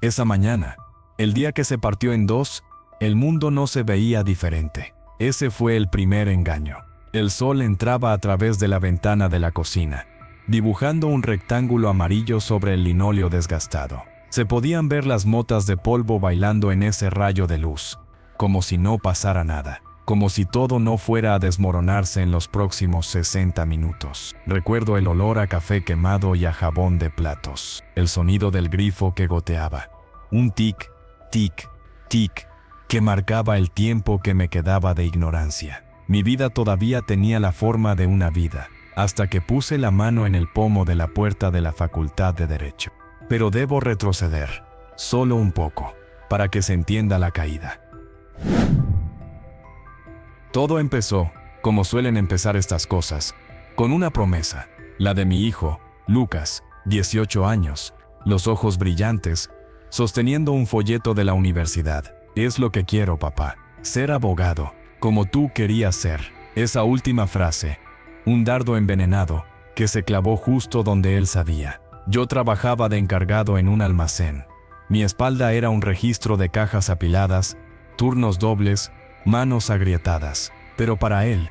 Esa mañana, el día que se partió en dos, el mundo no se veía diferente. Ese fue el primer engaño. El sol entraba a través de la ventana de la cocina, dibujando un rectángulo amarillo sobre el linóleo desgastado. Se podían ver las motas de polvo bailando en ese rayo de luz, como si no pasara nada, como si todo no fuera a desmoronarse en los próximos 60 minutos. Recuerdo el olor a café quemado y a jabón de platos, el sonido del grifo que goteaba, un tic, tic, tic, que marcaba el tiempo que me quedaba de ignorancia. Mi vida todavía tenía la forma de una vida, hasta que puse la mano en el pomo de la puerta de la Facultad de Derecho. Pero debo retroceder, solo un poco, para que se entienda la caída. Todo empezó, como suelen empezar estas cosas, con una promesa, la de mi hijo, Lucas, 18 años, los ojos brillantes, sosteniendo un folleto de la universidad. Es lo que quiero, papá, ser abogado, como tú querías ser. Esa última frase, un dardo envenenado, que se clavó justo donde él sabía. Yo trabajaba de encargado en un almacén. Mi espalda era un registro de cajas apiladas, turnos dobles, manos agrietadas. Pero para él,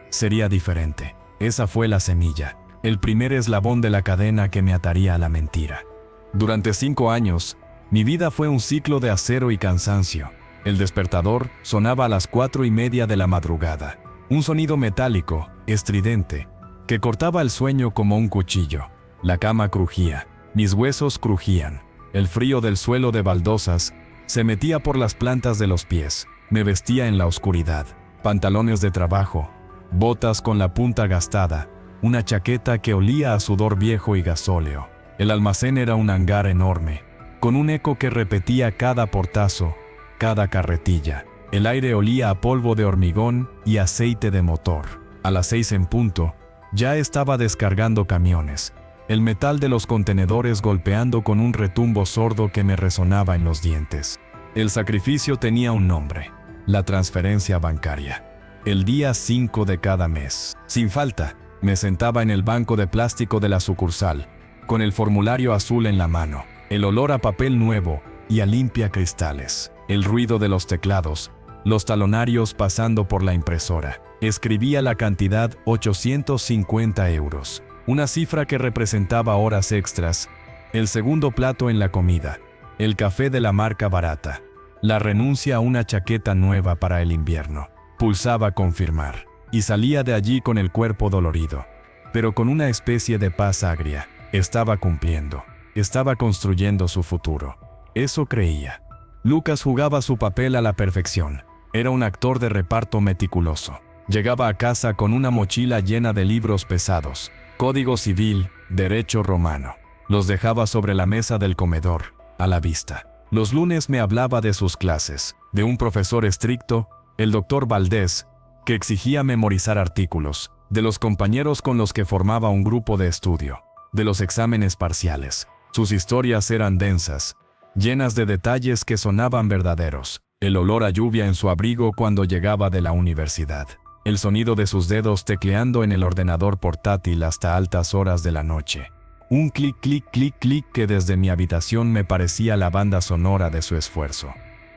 sería diferente. Esa fue la semilla, el primer eslabón de la cadena que me ataría a la mentira. Durante 5 años, mi vida fue un ciclo de acero y cansancio. El despertador sonaba a las 4:30 de la madrugada. Un sonido metálico, estridente, que cortaba el sueño como un cuchillo. La cama crujía, mis huesos crujían. El frío del suelo de baldosas se metía por las plantas de los pies. Me vestía en la oscuridad. Pantalones de trabajo, botas con la punta gastada, una chaqueta que olía a sudor viejo y gasóleo. El almacén era un hangar enorme, con un eco que repetía cada portazo, cada carretilla. El aire olía a polvo de hormigón y aceite de motor. A las 6 en punto, ya estaba descargando camiones, el metal de los contenedores golpeando con un retumbo sordo que me resonaba en los dientes. El sacrificio tenía un nombre: la transferencia bancaria. El día 5 de cada mes, sin falta, me sentaba en el banco de plástico de la sucursal, con el formulario azul en la mano, el olor a papel nuevo y a limpiacristales, el ruido de los teclados, los talonarios pasando por la impresora. Escribía la cantidad 850 euros, una cifra que representaba horas extras, el segundo plato en la comida, el café de la marca barata, la renuncia a una chaqueta nueva para el invierno. Pulsaba confirmar, y salía de allí con el cuerpo dolorido, pero con una especie de paz agria. Estaba cumpliendo, estaba construyendo su futuro. Eso creía. Lucas jugaba su papel a la perfección. Era un actor de reparto meticuloso. Llegaba a casa con una mochila llena de libros pesados, Código Civil, Derecho Romano. Los dejaba sobre la mesa del comedor, a la vista. Los lunes me hablaba de sus clases, de un profesor estricto, el doctor Valdés, que exigía memorizar artículos, de los compañeros con los que formaba un grupo de estudio, de los exámenes parciales. Sus historias eran densas, llenas de detalles que sonaban verdaderos. El olor a lluvia en su abrigo cuando llegaba de la universidad. El sonido de sus dedos tecleando en el ordenador portátil hasta altas horas de la noche. Un clic, clic, clic, clic que desde mi habitación me parecía la banda sonora de su esfuerzo.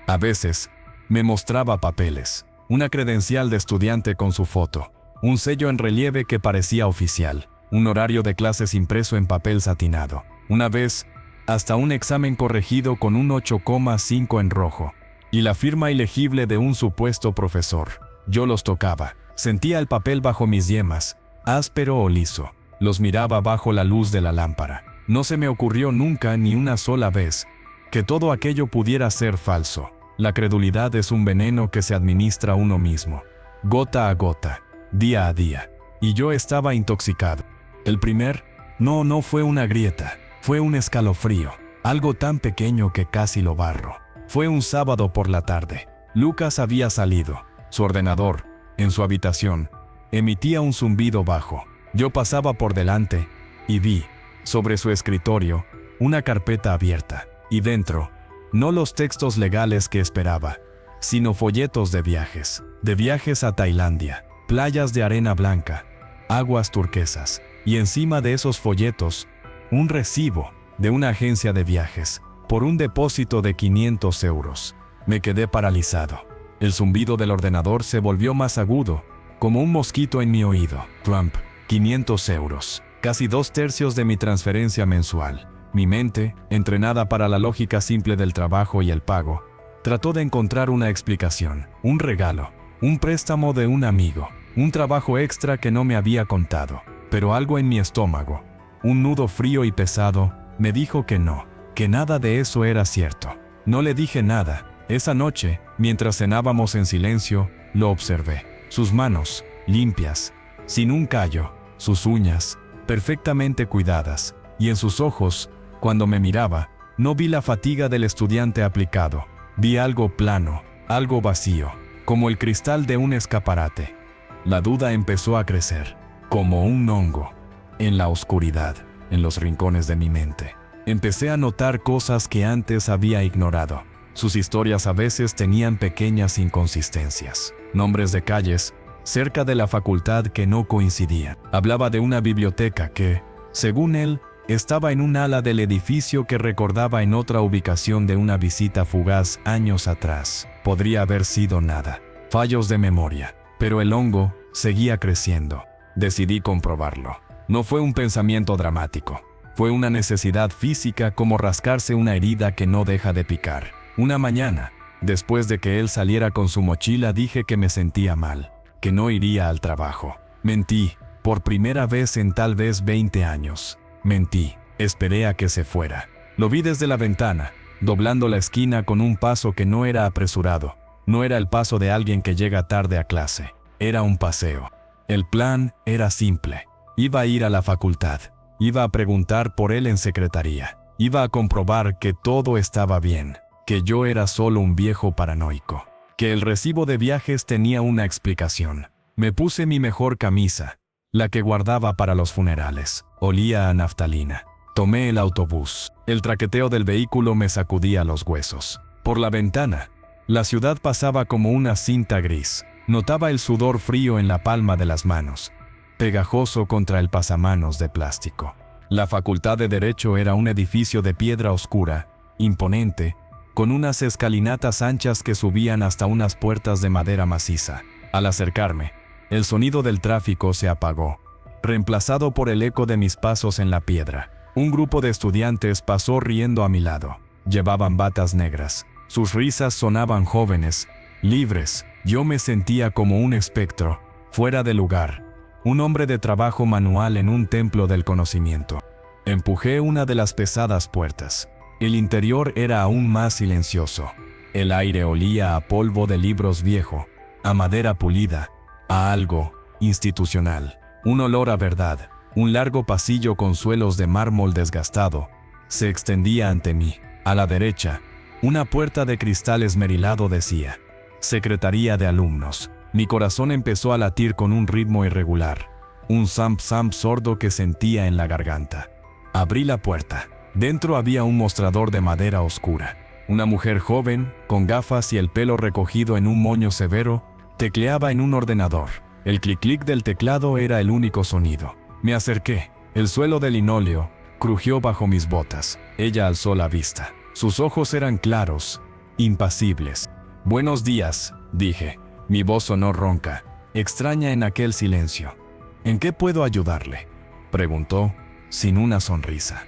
A veces, me mostraba papeles, una credencial de estudiante con su foto, un sello en relieve que parecía oficial, un horario de clases impreso en papel satinado. Una vez, hasta un examen corregido con un 8,5 en rojo, y la firma ilegible de un supuesto profesor. Yo los tocaba, sentía el papel bajo mis yemas, áspero o liso. Los miraba bajo la luz de la lámpara. No se me ocurrió nunca ni una sola vez que todo aquello pudiera ser falso. La credulidad es un veneno que se administra uno mismo, gota a gota, día a día. Y yo estaba intoxicado. El primer, no fue una grieta, fue un escalofrío, algo tan pequeño que casi lo barro. Fue un sábado por la tarde. Lucas había salido. Su ordenador, en su habitación, emitía un zumbido bajo. Yo pasaba por delante y vi, sobre su escritorio, una carpeta abierta, y dentro, no los textos legales que esperaba, sino folletos de viajes a Tailandia, playas de arena blanca, aguas turquesas, y encima de esos folletos, un recibo de una agencia de viajes, por un depósito de 500 euros. Me quedé paralizado. El zumbido del ordenador se volvió más agudo, como un mosquito en mi oído. Trump, 500 euros. Casi 2/3 de mi transferencia mensual. Mi mente, entrenada para la lógica simple del trabajo y el pago, trató de encontrar una explicación, un regalo, un préstamo de un amigo, un trabajo extra que no me había contado. Pero algo en mi estómago, un nudo frío y pesado, me dijo que no, que nada de eso era cierto. No le dije nada. Esa noche, mientras cenábamos en silencio, lo observé. Sus manos, limpias, sin un callo, sus uñas, perfectamente cuidadas, y en sus ojos, cuando me miraba, no vi la fatiga del estudiante aplicado. Vi algo plano, algo vacío, como el cristal de un escaparate. La duda empezó a crecer, como un hongo, en la oscuridad, en los rincones de mi mente. Empecé a notar cosas que antes había ignorado. Sus historias a veces tenían pequeñas inconsistencias. Nombres de calles cerca de la facultad que no coincidían. Hablaba de una biblioteca que, según él, estaba en un ala del edificio que recordaba en otra ubicación de una visita fugaz años atrás. Podría haber sido nada. Fallos de memoria. Pero el hongo seguía creciendo. Decidí comprobarlo. No fue un pensamiento dramático. Fue una necesidad física, como rascarse una herida que no deja de picar. Una mañana, después de que él saliera con su mochila, dije que me sentía mal, que no iría al trabajo. Mentí, por primera vez en tal vez 20 años. Mentí, esperé a que se fuera. Lo vi desde la ventana, doblando la esquina con un paso que no era apresurado. No era el paso de alguien que llega tarde a clase. Era un paseo. El plan era simple. Iba a ir a la facultad. Iba a preguntar por él en secretaría. Iba a comprobar que todo estaba bien, que yo era solo un viejo paranoico, que el recibo de viajes tenía una explicación. Me puse mi mejor camisa, la que guardaba para los funerales. Olía a naftalina. Tomé el autobús. El traqueteo del vehículo me sacudía los huesos. Por la ventana, la ciudad pasaba como una cinta gris. Notaba el sudor frío en la palma de las manos, pegajoso contra el pasamanos de plástico. La Facultad de Derecho era un edificio de piedra oscura, imponente, con unas escalinatas anchas que subían hasta unas puertas de madera maciza. Al acercarme, el sonido del tráfico se apagó, reemplazado por el eco de mis pasos en la piedra. Un grupo de estudiantes pasó riendo a mi lado. Llevaban batas negras. Sus risas sonaban jóvenes, libres. Yo me sentía como un espectro, fuera de lugar, un hombre de trabajo manual en un templo del conocimiento. Empujé una de las pesadas puertas. El interior era aún más silencioso. El aire olía a polvo de libros viejo, a madera pulida, a algo institucional. Un olor a verdad. Un largo pasillo con suelos de mármol desgastado se extendía ante mí. A la derecha, una puerta de cristal esmerilado decía: Secretaría de Alumnos. Mi corazón empezó a latir con un ritmo irregular, un zamp-zamp sordo que sentía en la garganta. Abrí la puerta. Dentro había un mostrador de madera oscura. Una mujer joven, con gafas y el pelo recogido en un moño severo, tecleaba en un ordenador. El clic-clic del teclado era el único sonido. Me acerqué. El suelo de linóleo crujió bajo mis botas. Ella alzó la vista. Sus ojos eran claros, impasibles. «Buenos días», dije. Mi voz sonó ronca, extraña en aquel silencio. «¿En qué puedo ayudarle?», preguntó, sin una sonrisa.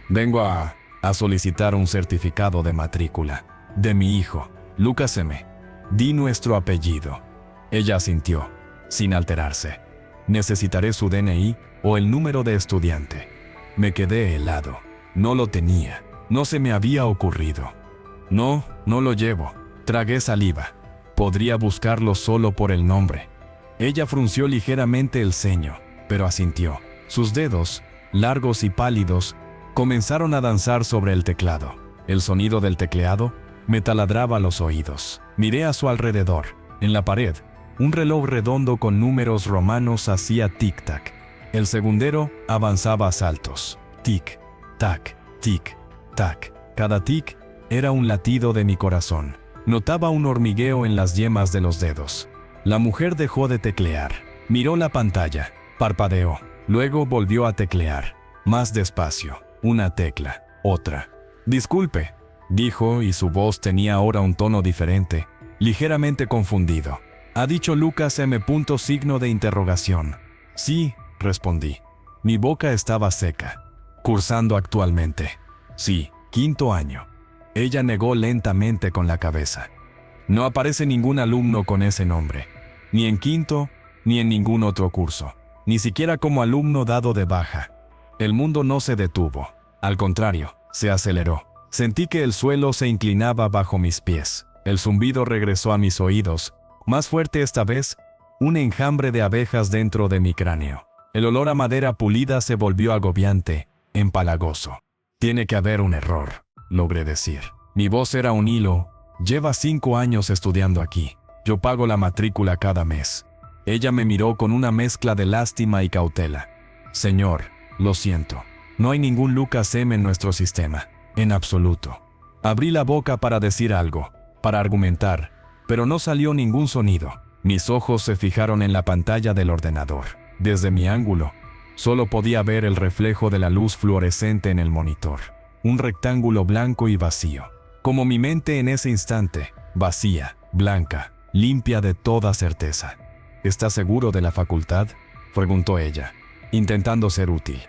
«Vengo a solicitar un certificado de matrícula de mi hijo, Lucas M. Di nuestro apellido». Ella asintió, sin alterarse. «Necesitaré su DNI o el número de estudiante». Me quedé helado. No lo tenía. No se me había ocurrido. «No, no lo llevo». Tragué saliva. Podría buscarlo solo por el nombre. Ella frunció ligeramente el ceño, pero asintió. Sus dedos, largos y pálidos, comenzaron a danzar sobre el teclado. El sonido del tecleado me taladraba los oídos. Miré a su alrededor. En la pared, un reloj redondo con números romanos hacía tic-tac. El segundero avanzaba a saltos. Tic, tac, tic, tac. Cada tic era un latido de mi corazón. Notaba un hormigueo en las yemas de los dedos. La mujer dejó de teclear. Miró la pantalla. Parpadeó. Luego volvió a teclear. Más despacio. Una tecla. Otra. «Disculpe», dijo, y su voz tenía ahora un tono diferente, ligeramente confundido. ¿Ha dicho Lucas M. signo de interrogación? Sí, respondí. Mi boca estaba seca. ¿Cursando actualmente? Sí, 5º año. Ella negó lentamente con la cabeza. No aparece ningún alumno con ese nombre. Ni en 5º, ni en ningún otro curso. Ni siquiera como alumno dado de baja. El mundo no se detuvo. Al contrario, se aceleró. Sentí que el suelo se inclinaba bajo mis pies. El zumbido regresó a mis oídos. Más fuerte esta vez, un enjambre de abejas dentro de mi cráneo. El olor a madera pulida se volvió agobiante, empalagoso. Tiene que haber un error, logré decir. Mi voz era un hilo. Lleva 5 años estudiando aquí. Yo pago la matrícula cada mes. Ella me miró con una mezcla de lástima y cautela. Señor, lo siento. No hay ningún Lucas M. en nuestro sistema. En absoluto. Abrí la boca para decir algo, para argumentar, pero no salió ningún sonido. Mis ojos se fijaron en la pantalla del ordenador. Desde mi ángulo, solo podía ver el reflejo de la luz fluorescente en el monitor. Un rectángulo blanco y vacío. Como mi mente en ese instante, vacía, blanca, limpia de toda certeza. ¿Estás seguro de la facultad?, preguntó ella, intentando ser útil.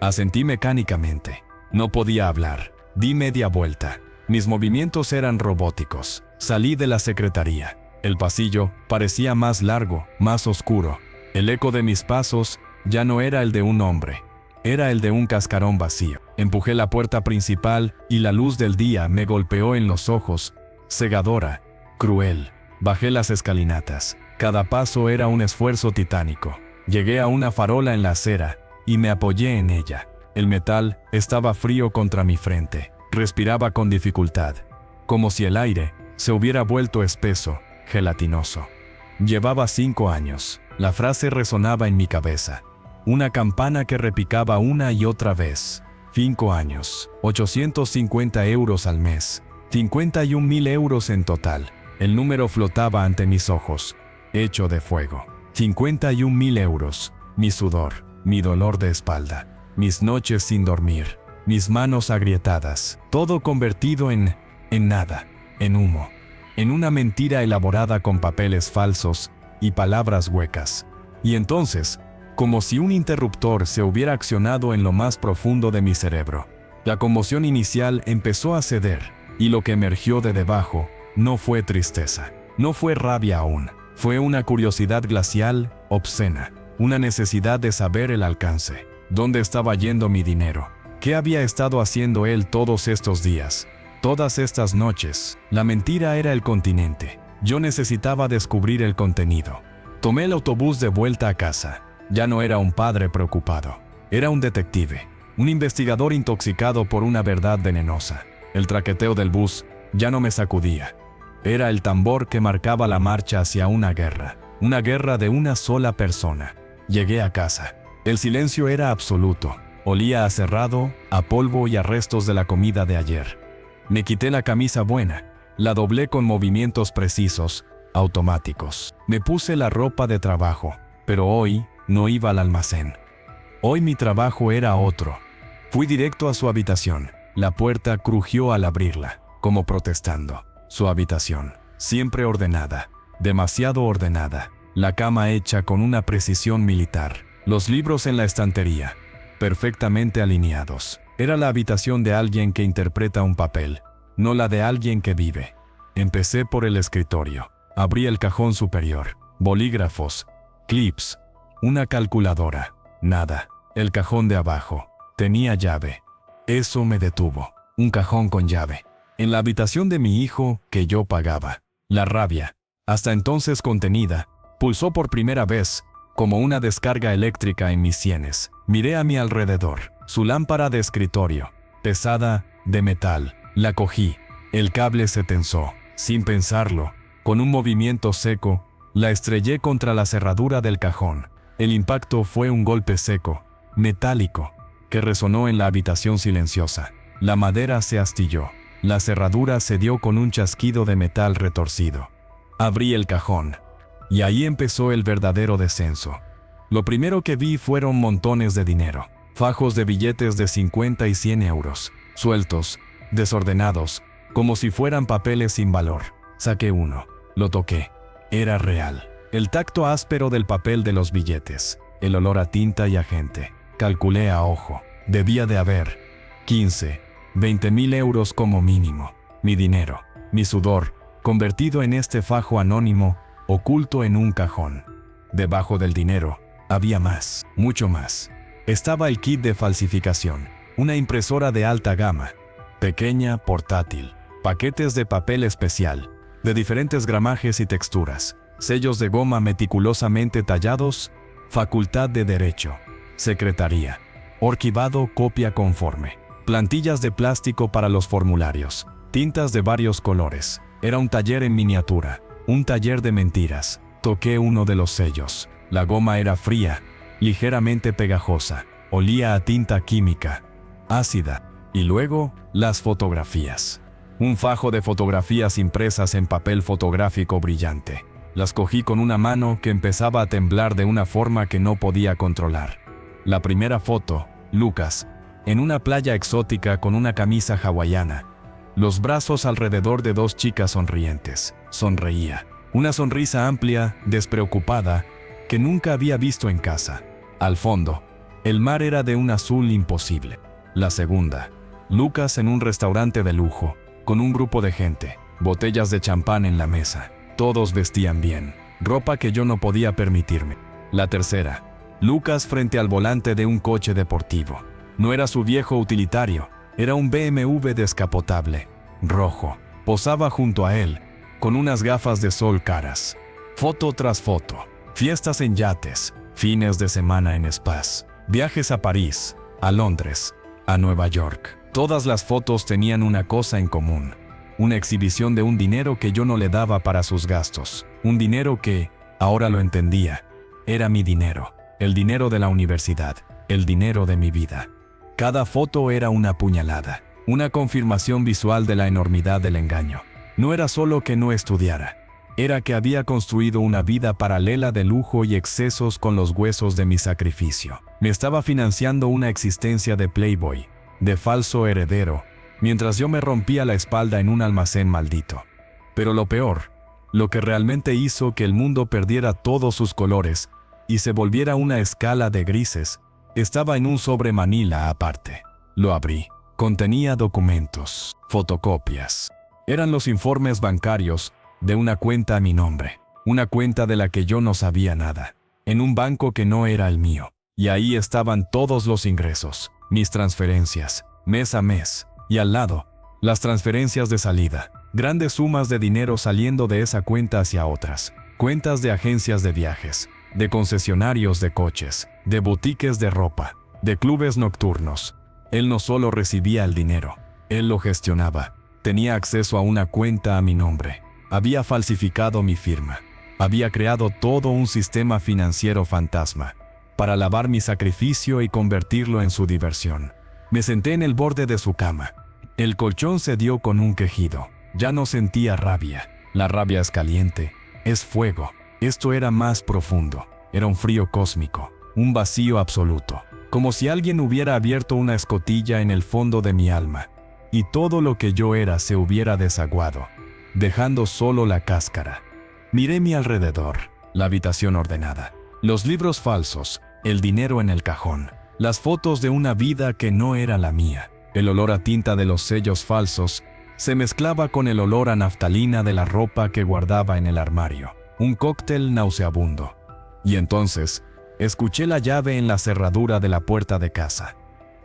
Asentí mecánicamente. No podía hablar. Di media vuelta. Mis movimientos eran robóticos. Salí de la secretaría. El pasillo parecía más largo, más oscuro. El eco de mis pasos ya no era el de un hombre. Era el de un cascarón vacío. Empujé la puerta principal y la luz del día me golpeó en los ojos. Cegadora, cruel. Bajé las escalinatas. Cada paso era un esfuerzo titánico. Llegué a una farola en la acera y me apoyé en ella. El metal estaba frío contra mi frente. Respiraba con dificultad, como si el aire se hubiera vuelto espeso, gelatinoso. Llevaba 5 años. La frase resonaba en mi cabeza. Una campana que repicaba una y otra vez. 5 años, 850 euros al mes, 51.000 euros en total. El número flotaba ante mis ojos, hecho de fuego. 51.000 euros. Mi sudor, mi dolor de espalda, mis noches sin dormir, mis manos agrietadas, todo convertido en nada, en humo, en una mentira elaborada con papeles falsos y palabras huecas. Y entonces, como si un interruptor se hubiera accionado en lo más profundo de mi cerebro, la conmoción inicial empezó a ceder, y lo que emergió de debajo no fue tristeza, no fue rabia aún, fue una curiosidad glacial, obscena, una necesidad de saber el alcance. ¿Dónde estaba yendo mi dinero? ¿Qué había estado haciendo él todos estos días? Todas estas noches. La mentira era el continente. Yo necesitaba descubrir el contenido. Tomé el autobús de vuelta a casa. Ya no era un padre preocupado. Era un detective. Un investigador intoxicado por una verdad venenosa. El traqueteo del bus ya no me sacudía. Era el tambor que marcaba la marcha hacia una guerra. Una guerra de una sola persona. Llegué a casa. El silencio era absoluto. Olía a cerrado, a polvo y a restos de la comida de ayer. Me quité la camisa buena. La doblé con movimientos precisos, automáticos. Me puse la ropa de trabajo, pero hoy no iba al almacén. Hoy mi trabajo era otro. Fui directo a su habitación. La puerta crujió al abrirla, como protestando. Su habitación, siempre ordenada, demasiado ordenada. La cama hecha con una precisión militar. Los libros en la estantería, perfectamente alineados. Era la habitación de alguien que interpreta un papel, no la de alguien que vive. Empecé por el escritorio. Abrí el cajón superior. Bolígrafos, clips, una calculadora. Nada. El cajón de abajo. Tenía llave. Eso me detuvo. Un cajón con llave. En la habitación de mi hijo, que yo pagaba. La rabia, hasta entonces contenida, pulsó por primera vez, como una descarga eléctrica en mis sienes. Miré a mi alrededor. Su lámpara de escritorio, pesada, de metal. La cogí. El cable se tensó. Sin pensarlo, con un movimiento seco, la estrellé contra la cerradura del cajón. El impacto fue un golpe seco, metálico, que resonó en la habitación silenciosa. La madera se astilló. La cerradura se dio con un chasquido de metal retorcido. Abrí el cajón. Y ahí empezó el verdadero descenso. Lo primero que vi fueron montones de dinero. Fajos de billetes de 50 y 100 euros. Sueltos, desordenados, como si fueran papeles sin valor. Saqué uno. Lo toqué. Era real. El tacto áspero del papel de los billetes. El olor a tinta y a gente. Calculé a ojo. Debía de haber 15, 20.000 euros como mínimo. Mi dinero, mi sudor, convertido en este fajo anónimo, oculto en un cajón. Debajo del dinero, había más, mucho más. Estaba el kit de falsificación, una impresora de alta gama, pequeña, portátil, paquetes de papel especial, de diferentes gramajes y texturas, sellos de goma meticulosamente tallados, facultad de derecho, secretaría, archivado copia conforme, plantillas de plástico para los formularios, tintas de varios colores. Era un taller en miniatura, un taller de mentiras. Toqué uno de los sellos. La goma era fría, ligeramente pegajosa, olía a tinta química, ácida. Y luego, las fotografías. Un fajo de fotografías impresas en papel fotográfico brillante. Las cogí con una mano que empezaba a temblar de una forma que no podía controlar. La primera foto, Lucas, en una playa exótica con una camisa hawaiana. Los brazos alrededor de dos chicas sonrientes. Sonreía. Una sonrisa amplia, despreocupada, que nunca había visto en casa. Al fondo, el mar era de un azul imposible. La segunda, Lucas en un restaurante de lujo, con un grupo de gente, botellas de champán en la mesa. Todos vestían bien, ropa que yo no podía permitirme. La tercera, Lucas frente al volante de un coche deportivo. No era su viejo utilitario, era un BMW descapotable, rojo. Posaba junto a él, con unas gafas de sol caras. Foto tras foto, fiestas en yates, fines de semana en spas, viajes a París, a Londres, a Nueva York. Todas las fotos tenían una cosa en común, una exhibición de un dinero que yo no le daba para sus gastos. Un dinero que, ahora lo entendía, era mi dinero, el dinero de la universidad, el dinero de mi vida. Cada foto era una puñalada, una confirmación visual de la enormidad del engaño. No era solo que no estudiara, era que había construido una vida paralela de lujo y excesos con los huesos de mi sacrificio. Me estaba financiando una existencia de playboy, de falso heredero, mientras yo me rompía la espalda en un almacén maldito. Pero lo peor, lo que realmente hizo que el mundo perdiera todos sus colores y se volviera una escala de grises, estaba en un sobre manila aparte. Lo abrí. Contenía documentos, fotocopias. Eran los informes bancarios de una cuenta a mi nombre, una cuenta de la que yo no sabía nada, en un banco que no era el mío. Y ahí estaban todos los ingresos, mis transferencias, mes a mes, y al lado, las transferencias de salida, grandes sumas de dinero saliendo de esa cuenta hacia otras, cuentas de agencias de viajes, de concesionarios de coches, de boutiques de ropa, de clubes nocturnos. Él no solo recibía el dinero, él lo gestionaba. Tenía acceso a una cuenta a mi nombre. Había falsificado mi firma. Había creado todo un sistema financiero fantasma para lavar mi sacrificio y convertirlo en su diversión. Me senté en el borde de su cama. El colchón cedió con un quejido. Ya no sentía rabia. La rabia es caliente, es fuego. Esto era más profundo. Era un frío cósmico, un vacío absoluto. Como si alguien hubiera abierto una escotilla en el fondo de mi alma, y todo lo que yo era se hubiera desaguado, dejando solo la cáscara. Miré mi alrededor, la habitación ordenada, los libros falsos, el dinero en el cajón, las fotos de una vida que no era la mía. El olor a tinta de los sellos falsos se mezclaba con el olor a naftalina de la ropa que guardaba en el armario, un cóctel nauseabundo. Y entonces, escuché la llave en la cerradura de la puerta de casa.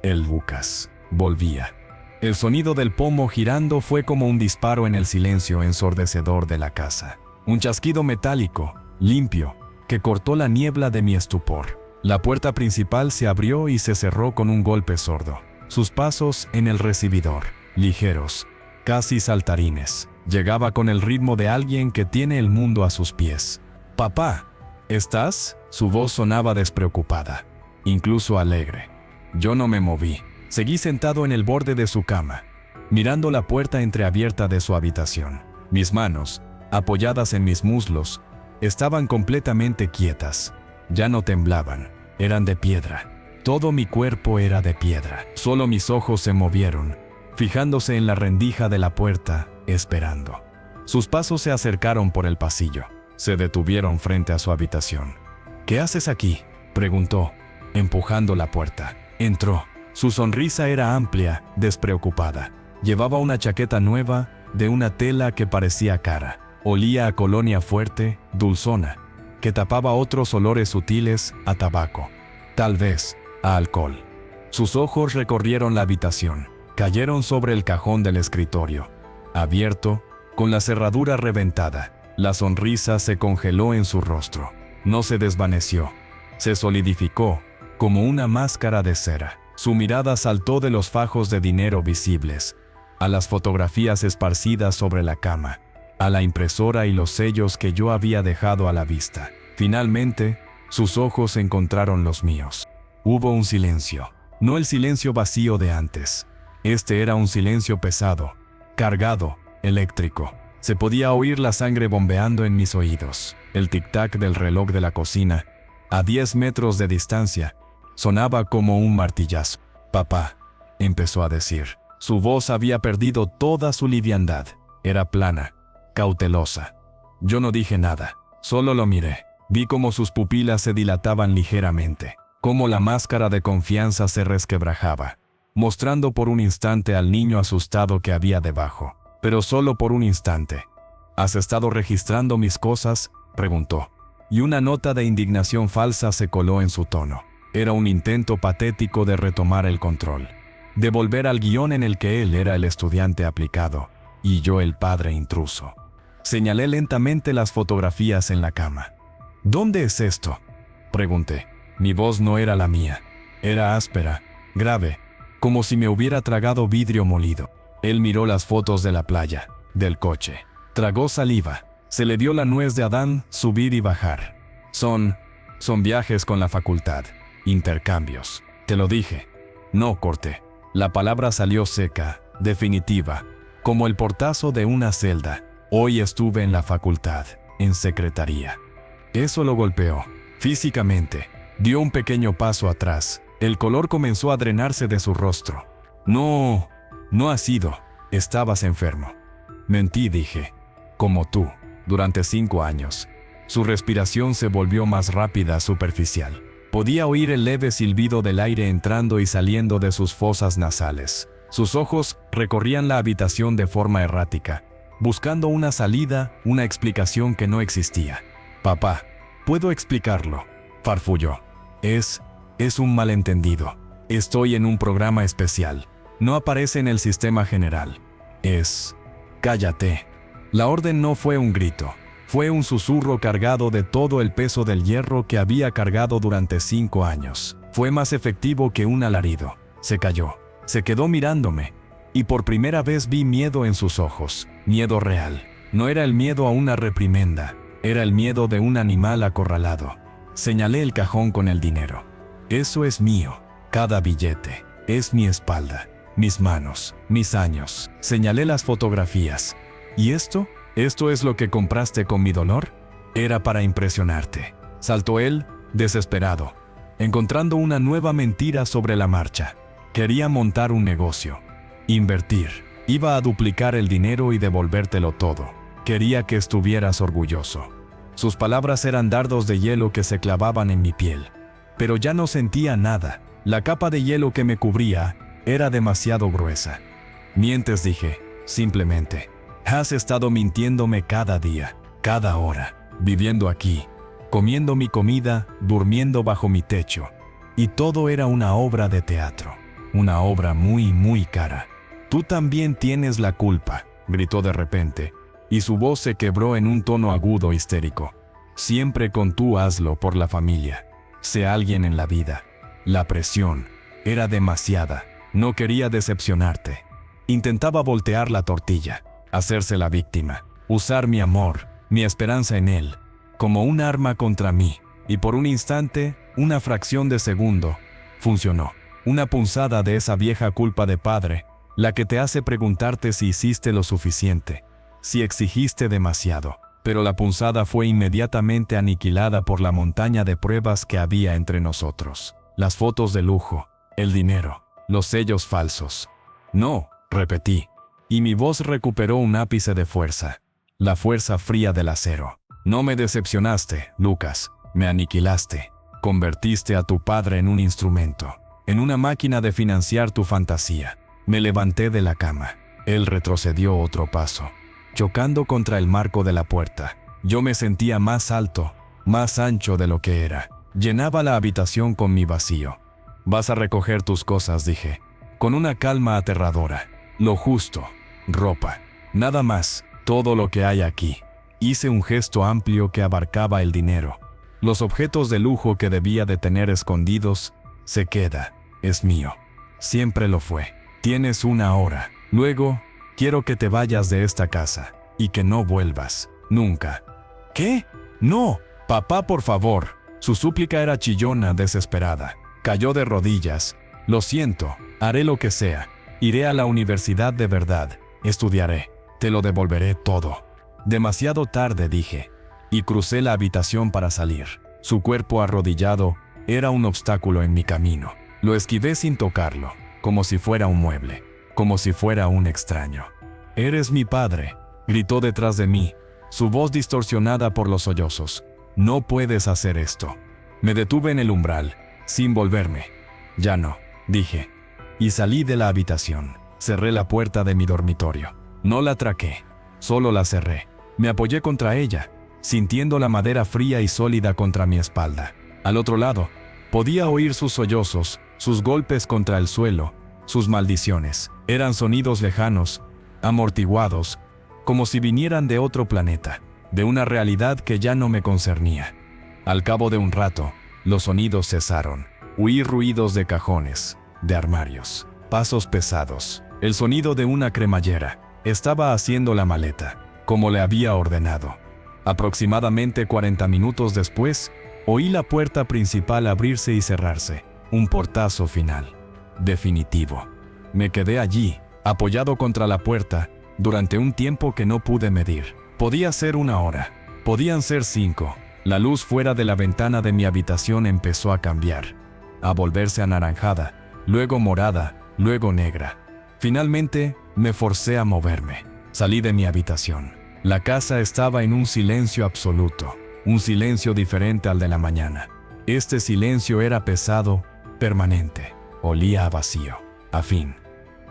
El Lucas volvía. El sonido del pomo girando fue como un disparo en el silencio ensordecedor de la casa. Un chasquido metálico, limpio, que cortó la niebla de mi estupor. La puerta principal se abrió y se cerró con un golpe sordo. Sus pasos en el recibidor, ligeros, casi saltarines. Llegaba con el ritmo de alguien que tiene el mundo a sus pies. «Papá, ¿estás?». Su voz sonaba despreocupada, incluso alegre. Yo no me moví. Seguí sentado en el borde de su cama, mirando la puerta entreabierta de su habitación. Mis manos, apoyadas en mis muslos, estaban completamente quietas. Ya no temblaban, eran de piedra. Todo mi cuerpo era de piedra. Solo mis ojos se movieron, fijándose en la rendija de la puerta, esperando. Sus pasos se acercaron por el pasillo. Se detuvieron frente a su habitación. ¿Qué haces aquí?, preguntó, empujando la puerta. Entró. Su sonrisa era amplia, despreocupada. Llevaba una chaqueta nueva, de una tela que parecía cara. Olía a colonia fuerte, dulzona, que tapaba otros olores sutiles, a tabaco. Tal vez, a alcohol. Sus ojos recorrieron la habitación. Cayeron sobre el cajón del escritorio. Abierto, con la cerradura reventada. La sonrisa se congeló en su rostro. No se desvaneció. Se solidificó, como una máscara de cera. Su mirada saltó de los fajos de dinero visibles, a las fotografías esparcidas sobre la cama, a la impresora y los sellos que yo había dejado a la vista. Finalmente, sus ojos encontraron los míos. Hubo un silencio. No el silencio vacío de antes. Este era un silencio pesado, cargado, eléctrico. Se podía oír la sangre bombeando en mis oídos. El tic-tac del reloj de la cocina, a 10 metros de distancia, sonaba como un martillazo. «Papá», empezó a decir. Su voz había perdido toda su liviandad. Era plana, cautelosa. Yo no dije nada, solo lo miré. Vi cómo sus pupilas se dilataban ligeramente, cómo la máscara de confianza se resquebrajaba, mostrando por un instante al niño asustado que había debajo. Pero solo por un instante. ¿Has estado registrando mis cosas?, preguntó. Y una nota de indignación falsa se coló en su tono. Era un intento patético de retomar el control, de volver al guión en el que él era el estudiante aplicado y yo el padre intruso. Señalé lentamente las fotografías en la cama. «¿Dónde es esto?», pregunté. Mi voz no era la mía. Era áspera, grave, como si me hubiera tragado vidrio molido. Él miró las fotos de la playa, del coche. Tragó saliva. Se le dio la nuez de Adán, subir y bajar. Son viajes con la facultad. Intercambios. Te lo dije. No, corté. La palabra salió seca, definitiva, como el portazo de una celda. Hoy estuve en la facultad, en secretaría. Eso lo golpeó, físicamente. Dio un pequeño paso atrás. El color comenzó a drenarse de su rostro. No has ido. Estabas enfermo. Mentí, dije. Como tú, durante 5 años. Su respiración se volvió más rápida, superficial. Podía oír el leve silbido del aire entrando y saliendo de sus fosas nasales. Sus ojos recorrían la habitación de forma errática, buscando una salida, una explicación que no existía. «Papá, puedo explicarlo», farfulló. Es un malentendido. Estoy en un programa especial. No aparece en el sistema general. Cállate». La orden no fue un grito. Fue un susurro cargado de todo el peso del hierro que había cargado durante 5 años. Fue más efectivo que un alarido. Se calló. Se quedó mirándome. Y por primera vez vi miedo en sus ojos. Miedo real. No era el miedo a una reprimenda. Era el miedo de un animal acorralado. Señalé el cajón con el dinero. Eso es mío. Cada billete. Es mi espalda. Mis manos. Mis años. Señalé las fotografías. ¿Y esto? ¿Esto es lo que compraste con mi dolor? Era para impresionarte. Saltó él, desesperado, encontrando una nueva mentira sobre la marcha. Quería montar un negocio. Invertir. Iba a duplicar el dinero y devolvértelo todo. Quería que estuvieras orgulloso. Sus palabras eran dardos de hielo que se clavaban en mi piel. Pero ya no sentía nada. La capa de hielo que me cubría era demasiado gruesa. Mientes, dije, simplemente. Has estado mintiéndome cada día, cada hora, viviendo aquí, comiendo mi comida, durmiendo bajo mi techo. Y todo era una obra de teatro, una obra muy, muy cara. Tú también tienes la culpa, gritó de repente, y su voz se quebró en un tono agudo histérico. Siempre con tú hazlo por la familia. Sé alguien en la vida. La presión era demasiada. No quería decepcionarte. Intentaba voltear la tortilla. Hacerse la víctima, usar mi amor, mi esperanza en él, como un arma contra mí, y por un instante, una fracción de segundo, funcionó. Una punzada de esa vieja culpa de padre, la que te hace preguntarte si hiciste lo suficiente, si exigiste demasiado. Pero la punzada fue inmediatamente aniquilada por la montaña de pruebas que había entre nosotros. Las fotos de lujo, el dinero, los sellos falsos. No, repetí. Y mi voz recuperó un ápice de fuerza. La fuerza fría del acero. No me decepcionaste, Lucas. Me aniquilaste. Convertiste a tu padre en un instrumento. En una máquina de financiar tu fantasía. Me levanté de la cama. Él retrocedió otro paso, chocando contra el marco de la puerta. Yo me sentía más alto, más ancho de lo que era. Llenaba la habitación con mi vacío. Vas a recoger tus cosas, dije, con una calma aterradora. Lo justo, ropa, nada más, todo lo que hay aquí. Hice un gesto amplio que abarcaba el dinero. Los objetos de lujo que debía de tener escondidos, se queda, es mío. Siempre lo fue. Tienes una hora. Luego, quiero que te vayas de esta casa y que no vuelvas, nunca. ¿Qué? No, papá, por favor. Su súplica era chillona, desesperada. Cayó de rodillas. Lo siento, haré lo que sea. Iré a la universidad de verdad. Estudiaré. Te lo devolveré todo. Demasiado tarde, dije. Y crucé la habitación para salir. Su cuerpo arrodillado era un obstáculo en mi camino. Lo esquivé sin tocarlo, como si fuera un mueble, como si fuera un extraño. «Eres mi padre», gritó detrás de mí, su voz distorsionada por los sollozos. «No puedes hacer esto». Me detuve en el umbral, sin volverme. «Ya no», dije, y salí de la habitación. Cerré la puerta de mi dormitorio. No la traqué, solo la cerré. Me apoyé contra ella, sintiendo la madera fría y sólida contra mi espalda. Al otro lado, podía oír sus sollozos, sus golpes contra el suelo, sus maldiciones. Eran sonidos lejanos, amortiguados, como si vinieran de otro planeta, de una realidad que ya no me concernía. Al cabo de un rato, los sonidos cesaron. Oí ruidos de cajones, de armarios, pasos pesados, el sonido de una cremallera. Estaba haciendo la maleta, como le había ordenado. Aproximadamente 40 minutos después, oí la puerta principal abrirse y cerrarse. Un portazo final, definitivo. Me quedé allí, apoyado contra la puerta, durante un tiempo que no pude medir. Podía ser 1 hora, podían ser 5. La luz fuera de la ventana de mi habitación empezó a cambiar, a volverse anaranjada, luego morada, luego negra. Finalmente, me forcé a moverme. Salí de mi habitación. La casa estaba en un silencio absoluto, un silencio diferente al de la mañana. Este silencio era pesado, permanente, olía a vacío, a fin.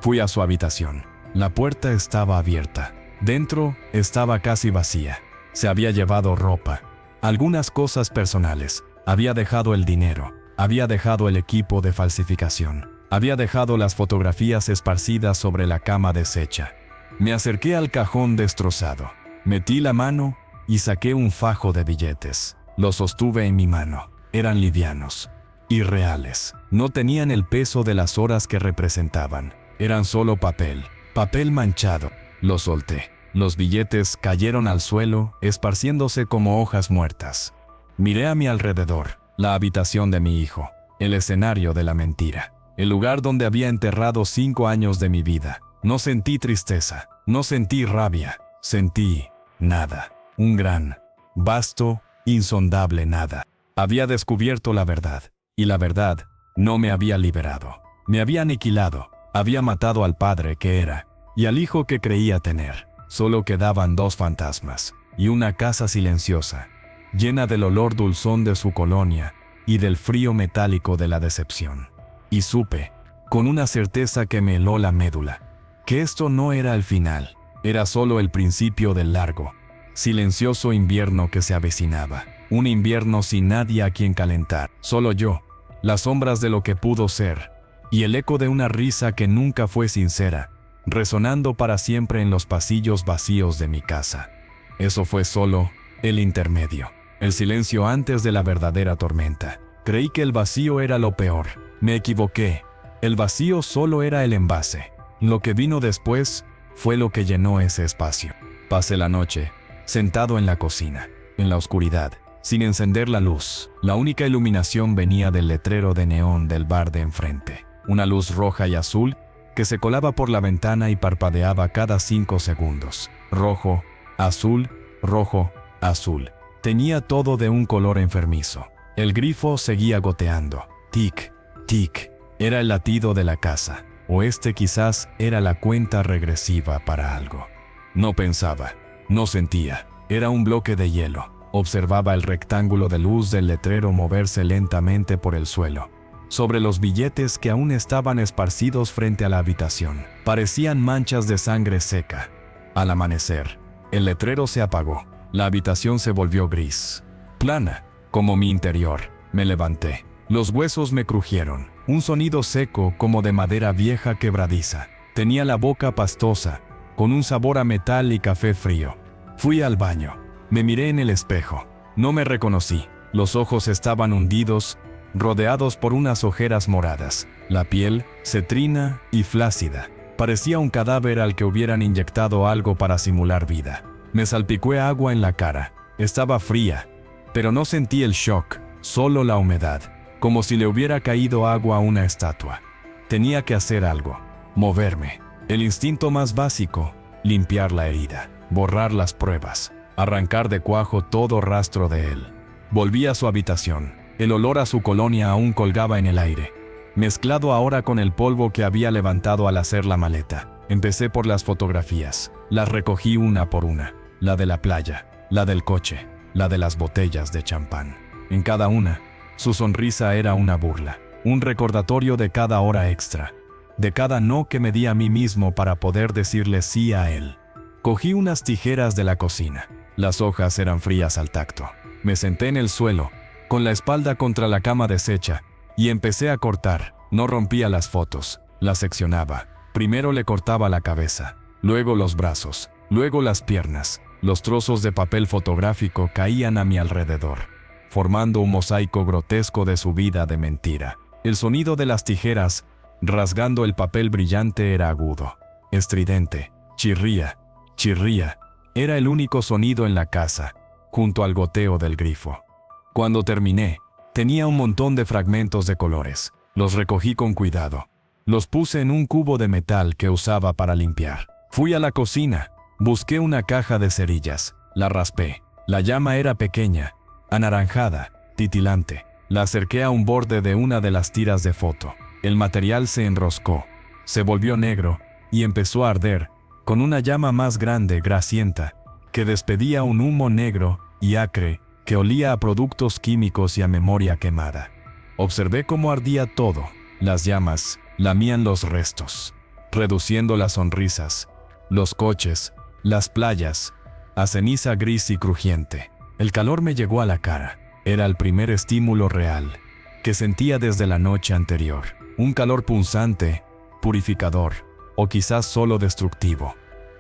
Fui a su habitación. La puerta estaba abierta. Dentro estaba casi vacía. Se había llevado ropa, algunas cosas personales. Había dejado el dinero, había dejado el equipo de falsificación, había dejado las fotografías esparcidas sobre la cama deshecha. Me acerqué al cajón destrozado. Metí la mano y saqué un fajo de billetes. Los sostuve en mi mano. Eran livianos, irreales. No tenían el peso de las horas que representaban. Eran solo papel, papel manchado. Los solté. Los billetes cayeron al suelo, esparciéndose como hojas muertas. Miré a mi alrededor, la habitación de mi hijo, el escenario de la mentira, el lugar donde había enterrado 5 años de mi vida. No sentí tristeza, no sentí rabia, sentí nada. Un gran, vasto, insondable nada. Había descubierto la verdad, y la verdad no me había liberado. Me había aniquilado, había matado al padre que era, y al hijo que creía tener. Solo quedaban 2 fantasmas, y una casa silenciosa, llena del olor dulzón de su colonia, y del frío metálico de la decepción. Y supe, con una certeza que me heló la médula, que esto no era el final, era solo el principio del largo, silencioso invierno que se avecinaba. Un invierno sin nadie a quien calentar, solo yo, las sombras de lo que pudo ser, y el eco de una risa que nunca fue sincera, resonando para siempre en los pasillos vacíos de mi casa. Eso fue solo el intermedio, el silencio antes de la verdadera tormenta. Creí que el vacío era lo peor. Me equivoqué. El vacío solo era el envase. Lo que vino después fue lo que llenó ese espacio. Pasé la noche, sentado en la cocina, en la oscuridad, sin encender la luz. La única iluminación venía del letrero de neón del bar de enfrente. Una luz roja y azul que se colaba por la ventana y parpadeaba cada 5 segundos. Rojo, azul, rojo, azul. Tenía todo de un color enfermizo. El grifo seguía goteando. Tic, tic. Era el latido de la casa. o este quizás era la cuenta regresiva para algo. No pensaba, no sentía, era un bloque de hielo. Observaba el rectángulo de luz del letrero moverse lentamente por el suelo. Sobre los billetes que aún estaban esparcidos frente a la habitación, parecían manchas de sangre seca. Al amanecer, el letrero se apagó. La habitación se volvió gris, plana, como mi interior. Me levanté. Los huesos me crujieron. Un sonido seco como de madera vieja quebradiza. Tenía la boca pastosa, con un sabor a metal y café frío. Fui al baño. Me miré en el espejo. No me reconocí. Los ojos estaban hundidos, rodeados por unas ojeras moradas. La piel, cetrina y flácida. Parecía un cadáver al que hubieran inyectado algo para simular vida. Me salpicé agua en la cara. Estaba fría, pero no sentí el shock, solo la humedad, como si le hubiera caído agua a una estatua. Tenía que hacer algo, moverme. El instinto más básico, limpiar la herida, borrar las pruebas, arrancar de cuajo todo rastro de él. Volví a su habitación. El olor a su colonia aún colgaba en el aire, mezclado ahora con el polvo que había levantado al hacer la maleta. Empecé por las fotografías. Las recogí una por una. La de la playa, la del coche, la de las botellas de champán. En cada una, su sonrisa era una burla, un recordatorio de cada hora extra, de cada no que me di a mí mismo para poder decirle sí a él. Cogí unas tijeras de la cocina. Las hojas eran frías al tacto. Me senté en el suelo, con la espalda contra la cama deshecha, y empecé a cortar. No rompía las fotos, las seccionaba. Primero le cortaba la cabeza, luego los brazos, luego las piernas. Los trozos de papel fotográfico caían a mi alrededor, formando un mosaico grotesco de su vida de mentira. El sonido de las tijeras, rasgando el papel brillante, era agudo, estridente, chirría, chirría. Era el único sonido en la casa, junto al goteo del grifo. Cuando terminé, tenía un montón de fragmentos de colores. Los recogí con cuidado. Los puse en un cubo de metal que usaba para limpiar. Fui a la cocina. Busqué una caja de cerillas. La raspé. La llama era pequeña, anaranjada, titilante. La acerqué a un borde de una de las tiras de foto. El material se enroscó, se volvió negro y empezó a arder, con una llama más grande, grasienta, que despedía un humo negro y acre que olía a productos químicos y a memoria quemada. Observé cómo ardía todo. Las llamas lamían los restos, reduciendo las sonrisas, los coches, las playas, a ceniza gris y crujiente. El calor me llegó a la cara. Era el primer estímulo real que sentía desde la noche anterior. Un calor punzante, purificador, o quizás solo destructivo.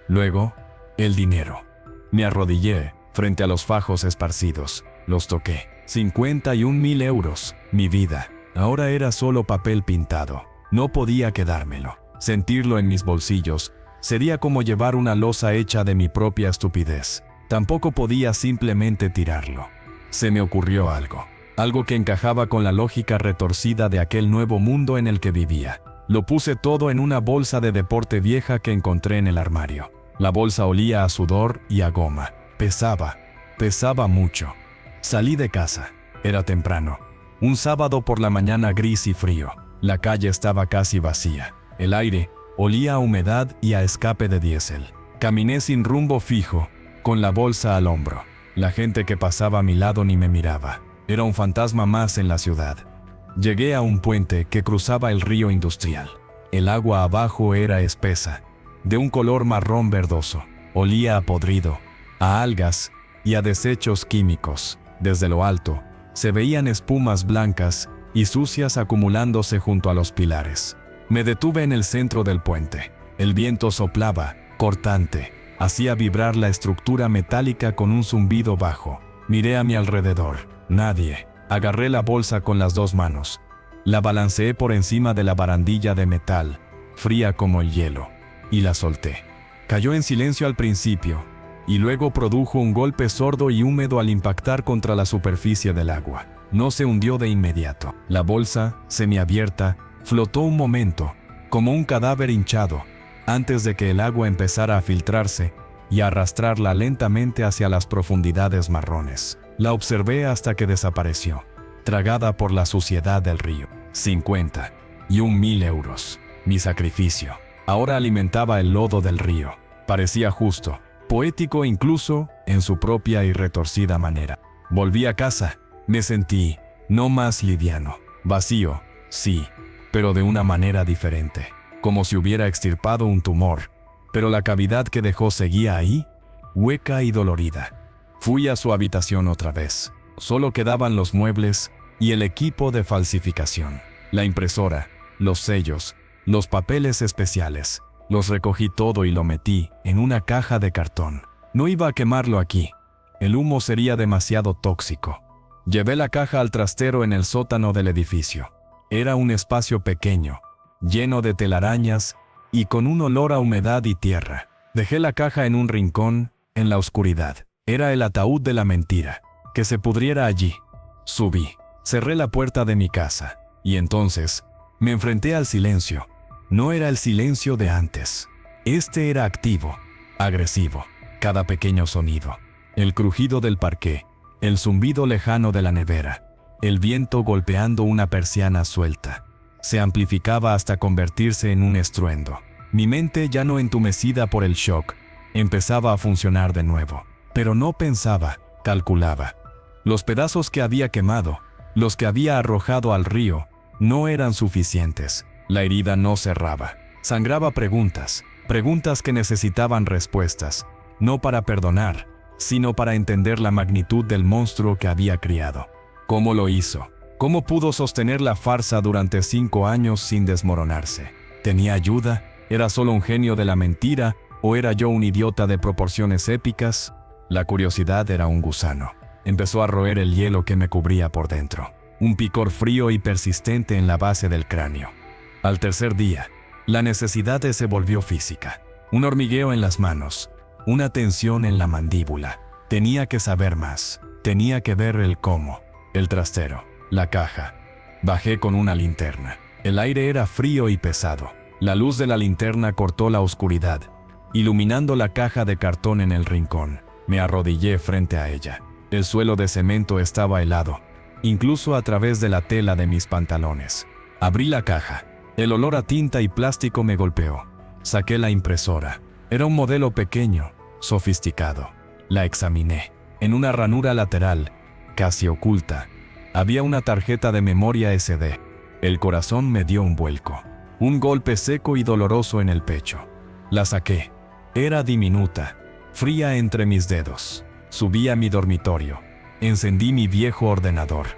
Luego, el dinero. Me arrodillé frente a los fajos esparcidos. Los toqué. 51.000 euros. Mi vida. Ahora era solo papel pintado. No podía quedármelo. Sentirlo en mis bolsillos sería como llevar una losa hecha de mi propia estupidez. Tampoco podía simplemente tirarlo. Se me ocurrió algo que encajaba con la lógica retorcida de aquel nuevo mundo en el que vivía. Lo puse todo en una bolsa de deporte vieja que encontré en el armario. La bolsa olía a sudor y a goma. Pesaba mucho. Salí de casa. Era temprano. Un sábado por la mañana gris y frío. La calle estaba casi vacía. El aire olía a humedad y a escape de diésel. Caminé sin rumbo fijo, con la bolsa al hombro. La gente que pasaba a mi lado ni me miraba. Era un fantasma más en la ciudad. Llegué a un puente que cruzaba el río industrial. El agua abajo era espesa, de un color marrón verdoso. Olía a podrido, a algas y a desechos químicos. Desde lo alto, se veían espumas blancas y sucias acumulándose junto a los pilares. Me detuve en el centro del puente. El viento soplaba, cortante. Hacía vibrar la estructura metálica con un zumbido bajo. Miré a mi alrededor. Nadie. Agarré la bolsa con las dos manos. La balanceé por encima de la barandilla de metal, fría como el hielo, y la solté. Cayó en silencio al principio, y luego produjo un golpe sordo y húmedo al impactar contra la superficie del agua. No se hundió de inmediato. La bolsa, semiabierta, flotó un momento, como un cadáver hinchado, antes de que el agua empezara a filtrarse y a arrastrarla lentamente hacia las profundidades marrones. La observé hasta que desapareció, tragada por la suciedad del río. 51.000 euros. mi sacrificio. Ahora alimentaba el lodo del río. Parecía justo, poético incluso en su propia y retorcida manera. Volví a casa. Me sentí no más liviano. Vacío, sí, pero de una manera diferente. Como si hubiera extirpado un tumor. Pero la cavidad que dejó seguía ahí, hueca y dolorida. Fui a su habitación otra vez. Solo quedaban los muebles y el equipo de falsificación. La impresora, los sellos, los papeles especiales. Los recogí todo y lo metí en una caja de cartón. No iba a quemarlo aquí. El humo sería demasiado tóxico. Llevé la caja al trastero en el sótano del edificio. Era un espacio pequeño, lleno de telarañas y con un olor a humedad y tierra. Dejé la caja en un rincón, en la oscuridad. Era el ataúd de la mentira. Que se pudriera allí. Subí, cerré la puerta de mi casa, y entonces me enfrenté al silencio. No era el silencio de antes. Este era activo, agresivo. Cada pequeño sonido. El crujido del parqué, el zumbido lejano de la nevera, el viento golpeando una persiana suelta. Se amplificaba hasta convertirse en un estruendo. Mi mente, ya no entumecida por el shock, empezaba a funcionar de nuevo. Pero no pensaba, calculaba. Los pedazos que había quemado, los que había arrojado al río, no eran suficientes. La herida no cerraba. Sangraba preguntas que necesitaban respuestas, no para perdonar, sino para entender la magnitud del monstruo que había criado. ¿Cómo lo hizo? ¿Cómo pudo sostener la farsa durante 5 años sin desmoronarse? ¿Tenía ayuda? ¿Era solo un genio de la mentira? ¿O era yo un idiota de proporciones épicas? La curiosidad era un gusano. Empezó a roer el hielo que me cubría por dentro. Un picor frío y persistente en la base del cráneo. Al tercer día, la necesidad se volvió física. Un hormigueo en las manos, una tensión en la mandíbula. Tenía que saber más. Tenía que ver el cómo, el trastero, la caja. Bajé con una linterna. El aire era frío y pesado. La luz de la linterna cortó la oscuridad, iluminando la caja de cartón en el rincón. Me arrodillé frente a ella. El suelo de cemento estaba helado, incluso a través de la tela de mis pantalones. Abrí la caja. El olor a tinta y plástico me golpeó. Saqué la impresora. Era un modelo pequeño, sofisticado. La examiné. En una ranura lateral, casi oculta, había una tarjeta de memoria SD. El corazón me dio un vuelco. Un golpe seco y doloroso en el pecho. La saqué. Era diminuta, fría entre mis dedos. Subí a mi dormitorio. Encendí mi viejo ordenador.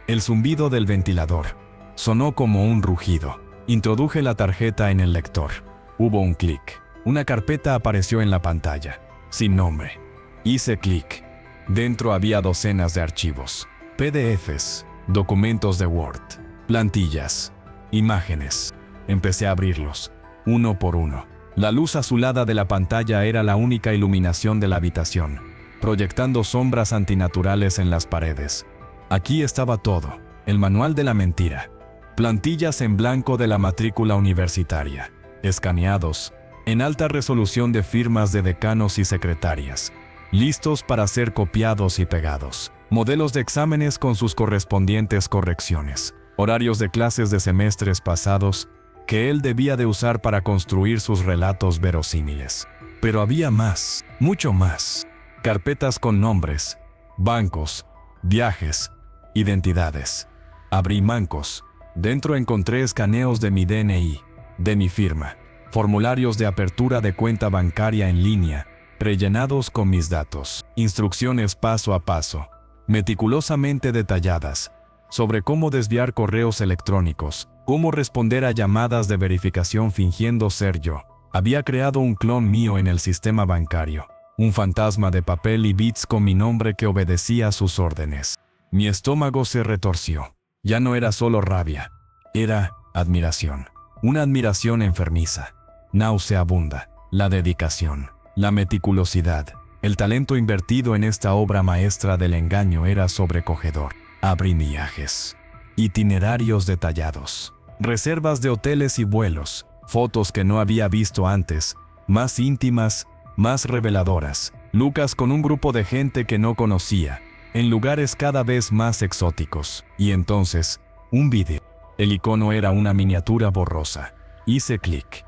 El zumbido del ventilador sonó como un rugido. Introduje la tarjeta en el lector. Hubo un clic. Una carpeta apareció en la pantalla, sin nombre. Hice clic. Dentro había docenas de archivos. PDFs, documentos de Word, plantillas, imágenes. Empecé a abrirlos, uno por uno. La luz azulada de la pantalla era la única iluminación de la habitación, proyectando sombras antinaturales en las paredes. Aquí estaba todo: el manual de la mentira, plantillas en blanco de la matrícula universitaria, escaneados, en alta resolución de firmas de decanos y secretarias, listos para ser copiados y pegados, modelos de exámenes con sus correspondientes correcciones, horarios de clases de semestres pasados que él debía de usar para construir sus relatos verosímiles. Pero había más, mucho más. Carpetas con nombres, bancos, viajes, identidades. Abrí bancos. Dentro encontré escaneos de mi DNI, de mi firma, formularios de apertura de cuenta bancaria en línea, rellenados con mis datos, instrucciones paso a paso, meticulosamente detalladas, sobre cómo desviar correos electrónicos, cómo responder a llamadas de verificación fingiendo ser yo. Había creado un clon mío en el sistema bancario, un fantasma de papel y bits con mi nombre que obedecía a sus órdenes. Mi estómago se retorció. Ya no era solo rabia, era admiración. Una admiración enfermiza, nauseabunda. La dedicación, la meticulosidad, el talento invertido en esta obra maestra del engaño era sobrecogedor. Abrí viajes, itinerarios detallados, reservas de hoteles y vuelos, fotos que no había visto antes, más íntimas, más reveladoras. Lucas con un grupo de gente que no conocía, en lugares cada vez más exóticos. Y entonces, un vídeo. El icono era una miniatura borrosa. Hice clic.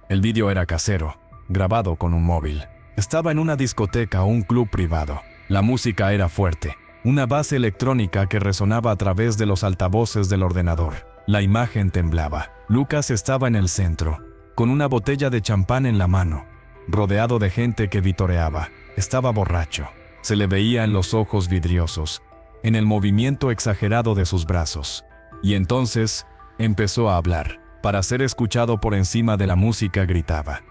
El vídeo era casero, grabado con un móvil. Estaba en una discoteca o un club privado. La música era fuerte, una base electrónica que resonaba a través de los altavoces del ordenador. La imagen temblaba. Lucas estaba en el centro, con una botella de champán en la mano, rodeado de gente que vitoreaba. Estaba borracho. Se le veía en los ojos vidriosos, en el movimiento exagerado de sus brazos. Y entonces empezó a hablar. Para ser escuchado por encima de la música gritaba.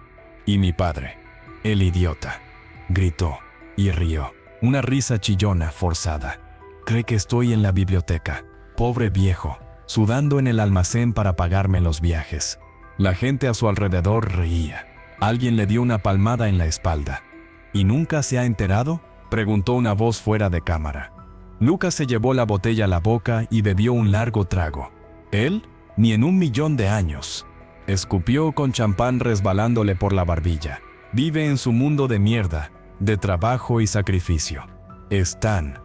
Y mi padre, el idiota, gritó y rió. Una risa chillona, forzada. Cree que estoy en la biblioteca. Pobre viejo, sudando en el almacén para pagarme los viajes. La gente a su alrededor reía. Alguien le dio una palmada en la espalda. ¿Y nunca se ha enterado?, preguntó una voz fuera de cámara. Lucas se llevó la botella a la boca y bebió un largo trago. ¿Él? Ni en 1.000.000 de años. Escupió con champán resbalándole por la barbilla. Vive en su mundo de mierda, de trabajo y sacrificio. Es tan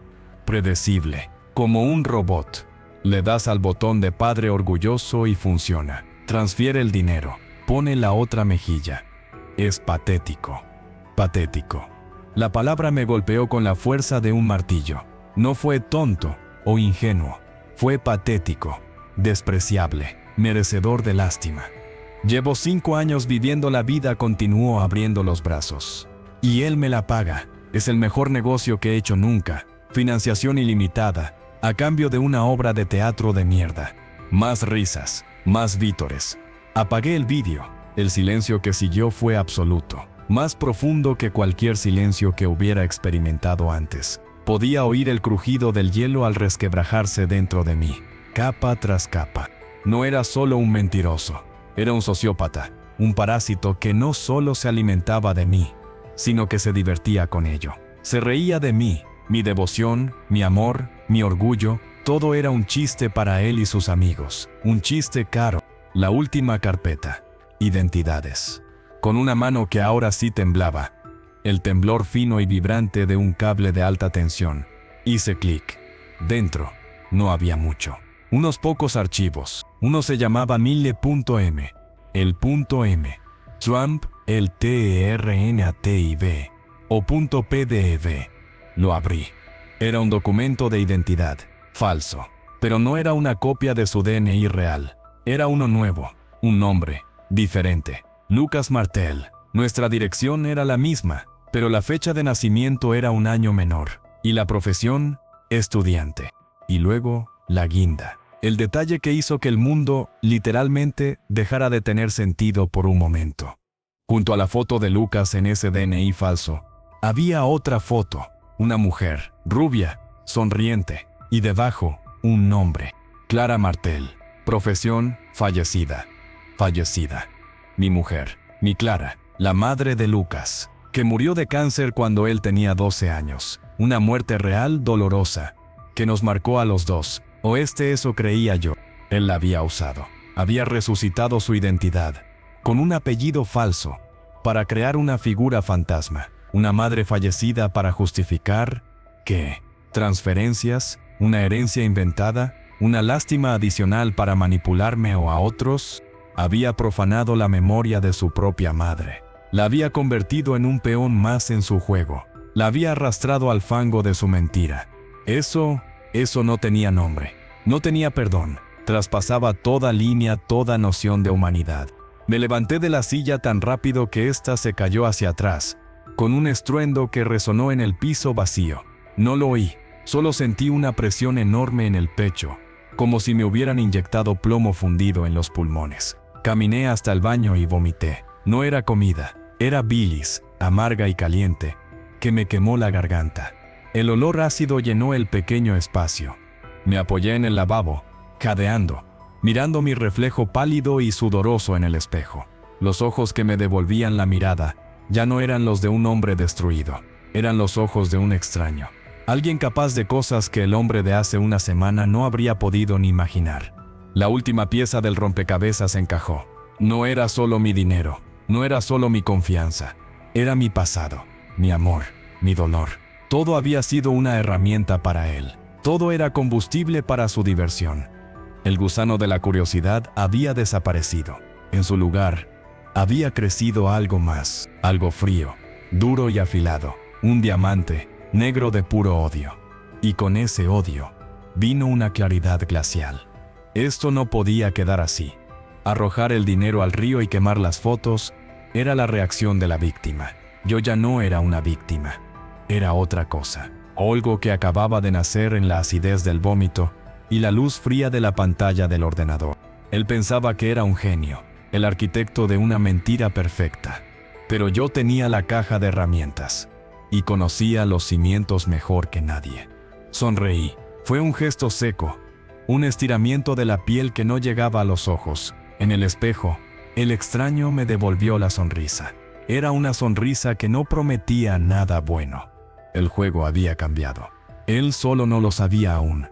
predecible, como un robot. Le das al botón de padre orgulloso y funciona. Transfiere el dinero, pone la otra mejilla. Es patético. Patético. La palabra me golpeó con la fuerza de un martillo. No fue tonto o ingenuo. Fue patético, despreciable, merecedor de lástima. Llevo 5 años viviendo la vida, continuó abriendo los brazos. Y él me la paga. Es el mejor negocio que he hecho nunca. Financiación ilimitada, a cambio de una obra de teatro de mierda. Más risas, más vítores. Apagué el vídeo. El silencio que siguió fue absoluto, más profundo que cualquier silencio que hubiera experimentado antes. Podía oír el crujido del hielo al resquebrajarse dentro de mí, capa tras capa. No era solo un mentiroso, era un sociópata, un parásito que no solo se alimentaba de mí, sino que se divertía con ello. Se reía de mí, mi devoción, mi amor, mi orgullo, todo era un chiste para él y sus amigos, un chiste caro. La última carpeta. Identidades. Con una mano que ahora sí temblaba, el temblor fino y vibrante de un cable de alta tensión. Hice clic. Dentro no había mucho. Unos pocos archivos. Uno se llamaba mille.m. El .m. Trump, el TERNATIV. O .pdv. Lo abrí. Era un documento de identidad. Falso. Pero no era una copia de su DNI real. Era uno nuevo. Un nombre. Diferente. Lucas Martel. Nuestra dirección era la misma, pero la fecha de nacimiento era un año menor. Y la profesión, estudiante. Y luego, la guinda. El detalle que hizo que el mundo, literalmente, dejara de tener sentido por un momento. Junto a la foto de Lucas en ese DNI falso, había otra foto. Una mujer, rubia, sonriente. Y debajo, un nombre. Clara Martel. Profesión, fallecida. Fallecida. Mi mujer, mi Clara, la madre de Lucas, que murió de cáncer cuando él tenía 12 años. Una muerte real, dolorosa, que nos marcó a los dos. O eso creía yo. Él la había usado. Había resucitado su identidad, con un apellido falso, para crear una figura fantasma. Una madre fallecida para justificar, ¿qué? Transferencias, una herencia inventada, una lástima adicional para manipularme o a otros. Había profanado la memoria de su propia madre. La había convertido en un peón más en su juego. La había arrastrado al fango de su mentira. Eso no tenía nombre. No tenía perdón. Traspasaba toda línea, toda noción de humanidad. Me levanté de la silla tan rápido que ésta se cayó hacia atrás, con un estruendo que resonó en el piso vacío. No lo oí. Solo sentí una presión enorme en el pecho, como si me hubieran inyectado plomo fundido en los pulmones. Caminé hasta el baño y vomité. No era comida, era bilis, amarga y caliente, que me quemó la garganta. El olor ácido llenó el pequeño espacio. Me apoyé en el lavabo, jadeando, mirando mi reflejo pálido y sudoroso en el espejo. Los ojos que me devolvían la mirada ya no eran los de un hombre destruido, eran los ojos de un extraño. Alguien capaz de cosas que el hombre de hace una semana no habría podido ni imaginar. La última pieza del rompecabezas encajó. No era solo mi dinero, no era solo mi confianza, era mi pasado, mi amor, mi dolor. Todo había sido una herramienta para él. Todo era combustible para su diversión. El gusano de la curiosidad había desaparecido. En su lugar, había crecido algo más, algo frío, duro y afilado, un diamante, negro de puro odio. Y con ese odio, vino una claridad glacial. Esto no podía quedar así. Arrojar el dinero al río y quemar las fotos era la reacción de la víctima. Yo ya no era una víctima, era otra cosa. Algo que acababa de nacer en la acidez del vómito y la luz fría de la pantalla del ordenador. Él pensaba que era un genio, el arquitecto de una mentira perfecta. Pero yo tenía la caja de herramientas y conocía los cimientos mejor que nadie. Sonreí. Fue un gesto seco, un estiramiento de la piel que no llegaba a los ojos. En el espejo, el extraño me devolvió la sonrisa. Era una sonrisa que no prometía nada bueno. El juego había cambiado. Él solo no lo sabía aún.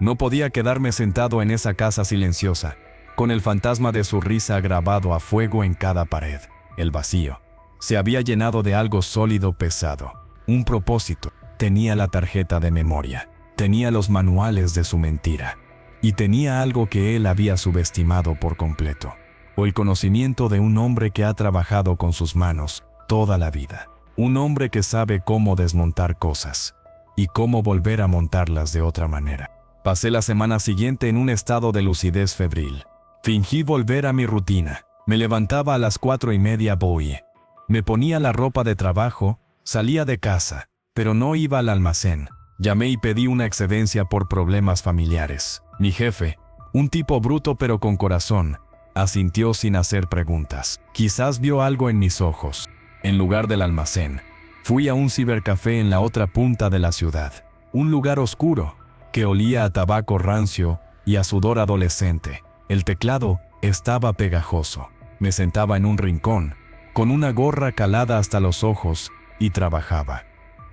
No podía quedarme sentado en esa casa silenciosa, con el fantasma de su risa grabado a fuego en cada pared. El vacío se había llenado de algo sólido pesado. Un propósito. Tenía la tarjeta de memoria. Tenía los manuales de su mentira. Y tenía algo que él había subestimado por completo. O el conocimiento de un hombre que ha trabajado con sus manos toda la vida. Un hombre que sabe cómo desmontar cosas y cómo volver a montarlas de otra manera. Pasé la semana siguiente en un estado de lucidez febril. Fingí volver a mi rutina. Me levantaba a las 4:30 bowie. Me ponía la ropa de trabajo, salía de casa, pero no iba al almacén. Llamé y pedí una excedencia por problemas familiares. Mi jefe, un tipo bruto pero con corazón, asintió sin hacer preguntas. Quizás vio algo en mis ojos. En lugar del almacén, fui a un cibercafé en la otra punta de la ciudad. Un lugar oscuro, que olía a tabaco rancio y a sudor adolescente. El teclado estaba pegajoso. Me sentaba en un rincón, con una gorra calada hasta los ojos, y trabajaba.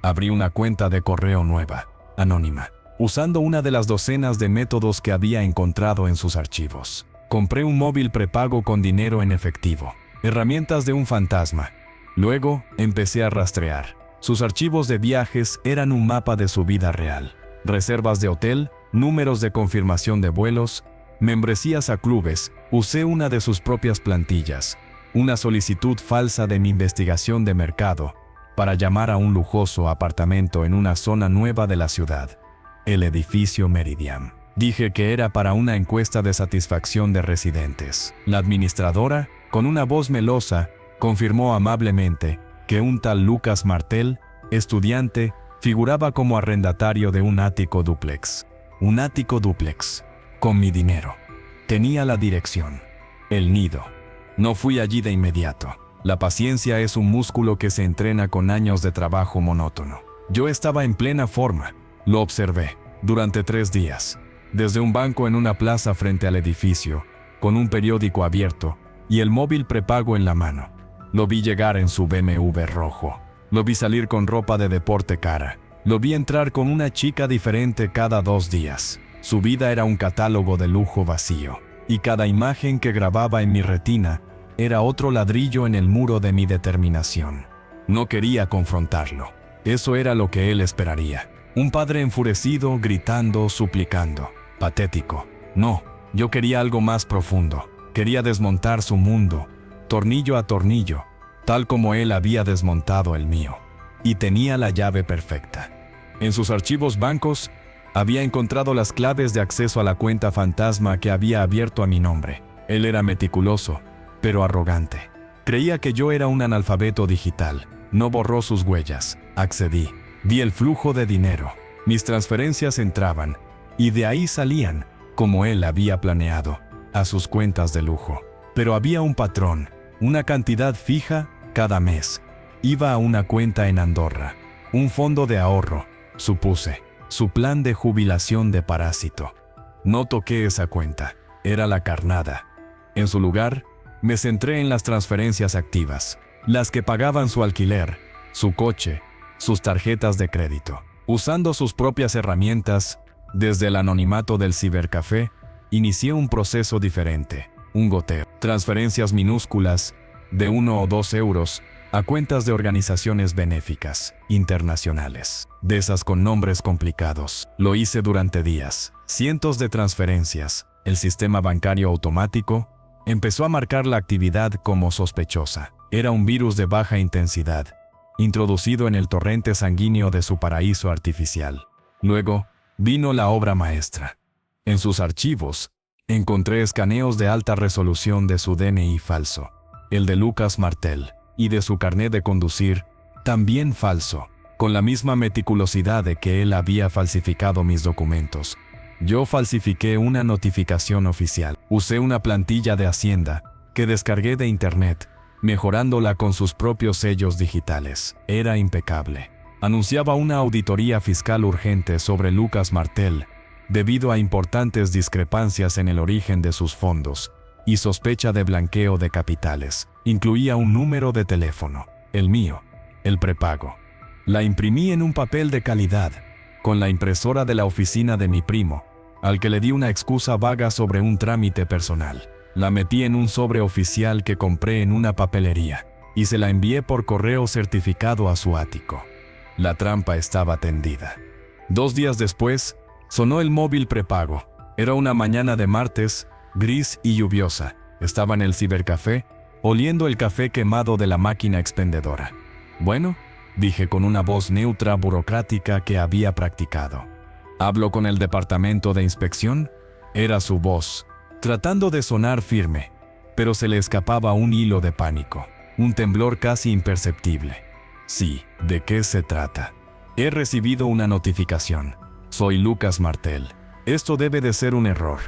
Abrí una cuenta de correo nueva, anónima, usando una de las docenas de métodos que había encontrado en sus archivos. Compré un móvil prepago con dinero en efectivo, herramientas de un fantasma. Luego, empecé a rastrear. Sus archivos de viajes eran un mapa de su vida real. Reservas de hotel, números de confirmación de vuelos, membresías a clubes. Usé una de sus propias plantillas, una solicitud falsa de mi investigación de mercado, para llamar a un lujoso apartamento en una zona nueva de la ciudad, el edificio Meridian. Dije que era para una encuesta de satisfacción de residentes. La administradora, con una voz melosa, confirmó amablemente que un tal Lucas Martel, estudiante, figuraba como arrendatario de un ático dúplex. Un ático dúplex. Con mi dinero. Tenía la dirección. El nido. No fui allí de inmediato. La paciencia es un músculo que se entrena con años de trabajo monótono. Yo estaba en plena forma. Lo observé durante 3 días. Desde un banco en una plaza frente al edificio, con un periódico abierto y el móvil prepago en la mano. Lo vi llegar en su BMW rojo. Lo vi salir con ropa de deporte cara. Lo vi entrar con una chica diferente cada 2 días. Su vida era un catálogo de lujo vacío. Y cada imagen que grababa en mi retina era otro ladrillo en el muro de mi determinación. No quería confrontarlo. Eso era lo que él esperaría. Un padre enfurecido, gritando, suplicando. Patético. No, yo quería algo más profundo. Quería desmontar su mundo, tornillo a tornillo, tal como él había desmontado el mío. Y tenía la llave perfecta. En sus archivos bancos, había encontrado las claves de acceso a la cuenta fantasma que había abierto a mi nombre. Él era meticuloso, pero arrogante. Creía que yo era un analfabeto digital. No borró sus huellas. Accedí. Vi el flujo de dinero. Mis transferencias entraban, y de ahí salían, como él había planeado, a sus cuentas de lujo. Pero había un patrón, una cantidad fija cada mes. Iba a una cuenta en Andorra, un fondo de ahorro, supuse, su plan de jubilación de parásito. No toqué esa cuenta, era la carnada. En su lugar, me centré en las transferencias activas, las que pagaban su alquiler, su coche, sus tarjetas de crédito. Usando sus propias herramientas, desde el anonimato del cibercafé, inicié un proceso diferente, un goteo. Transferencias minúsculas, de 1 o 2 euros, a cuentas de organizaciones benéficas, internacionales, de esas con nombres complicados. Lo hice durante días, cientos de transferencias, el sistema bancario automático, Empezó a marcar la actividad como sospechosa. Era un virus de baja intensidad, introducido en el torrente sanguíneo de su paraíso artificial. Luego, vino la obra maestra. En sus archivos, encontré escaneos de alta resolución de su DNI falso, el de Lucas Martel, y de su carnet de conducir, también falso, con la misma meticulosidad de que él había falsificado mis documentos. Yo falsifiqué una notificación oficial. Usé una plantilla de Hacienda que descargué de internet, mejorándola con sus propios sellos digitales. Era impecable. Anunciaba una auditoría fiscal urgente sobre Lucas Martel, debido a importantes discrepancias en el origen de sus fondos y sospecha de blanqueo de capitales. Incluía un número de teléfono, el mío, el prepago. La imprimí en un papel de calidad, con la impresora de la oficina de mi primo, al que le di una excusa vaga sobre un trámite personal. La metí en un sobre oficial que compré en una papelería y se la envié por correo certificado a su ático. La trampa estaba tendida. 2 días después, sonó el móvil prepago. Era una mañana de martes, gris y lluviosa. Estaba en el cibercafé, oliendo el café quemado de la máquina expendedora. Bueno, dije con una voz neutra burocrática que había practicado. ¿Hablo con el departamento de inspección? Era su voz, tratando de sonar firme, pero se le escapaba un hilo de pánico, un temblor casi imperceptible. Sí, ¿de qué se trata? He recibido una notificación. Soy Lucas Martel. Esto debe de ser un error.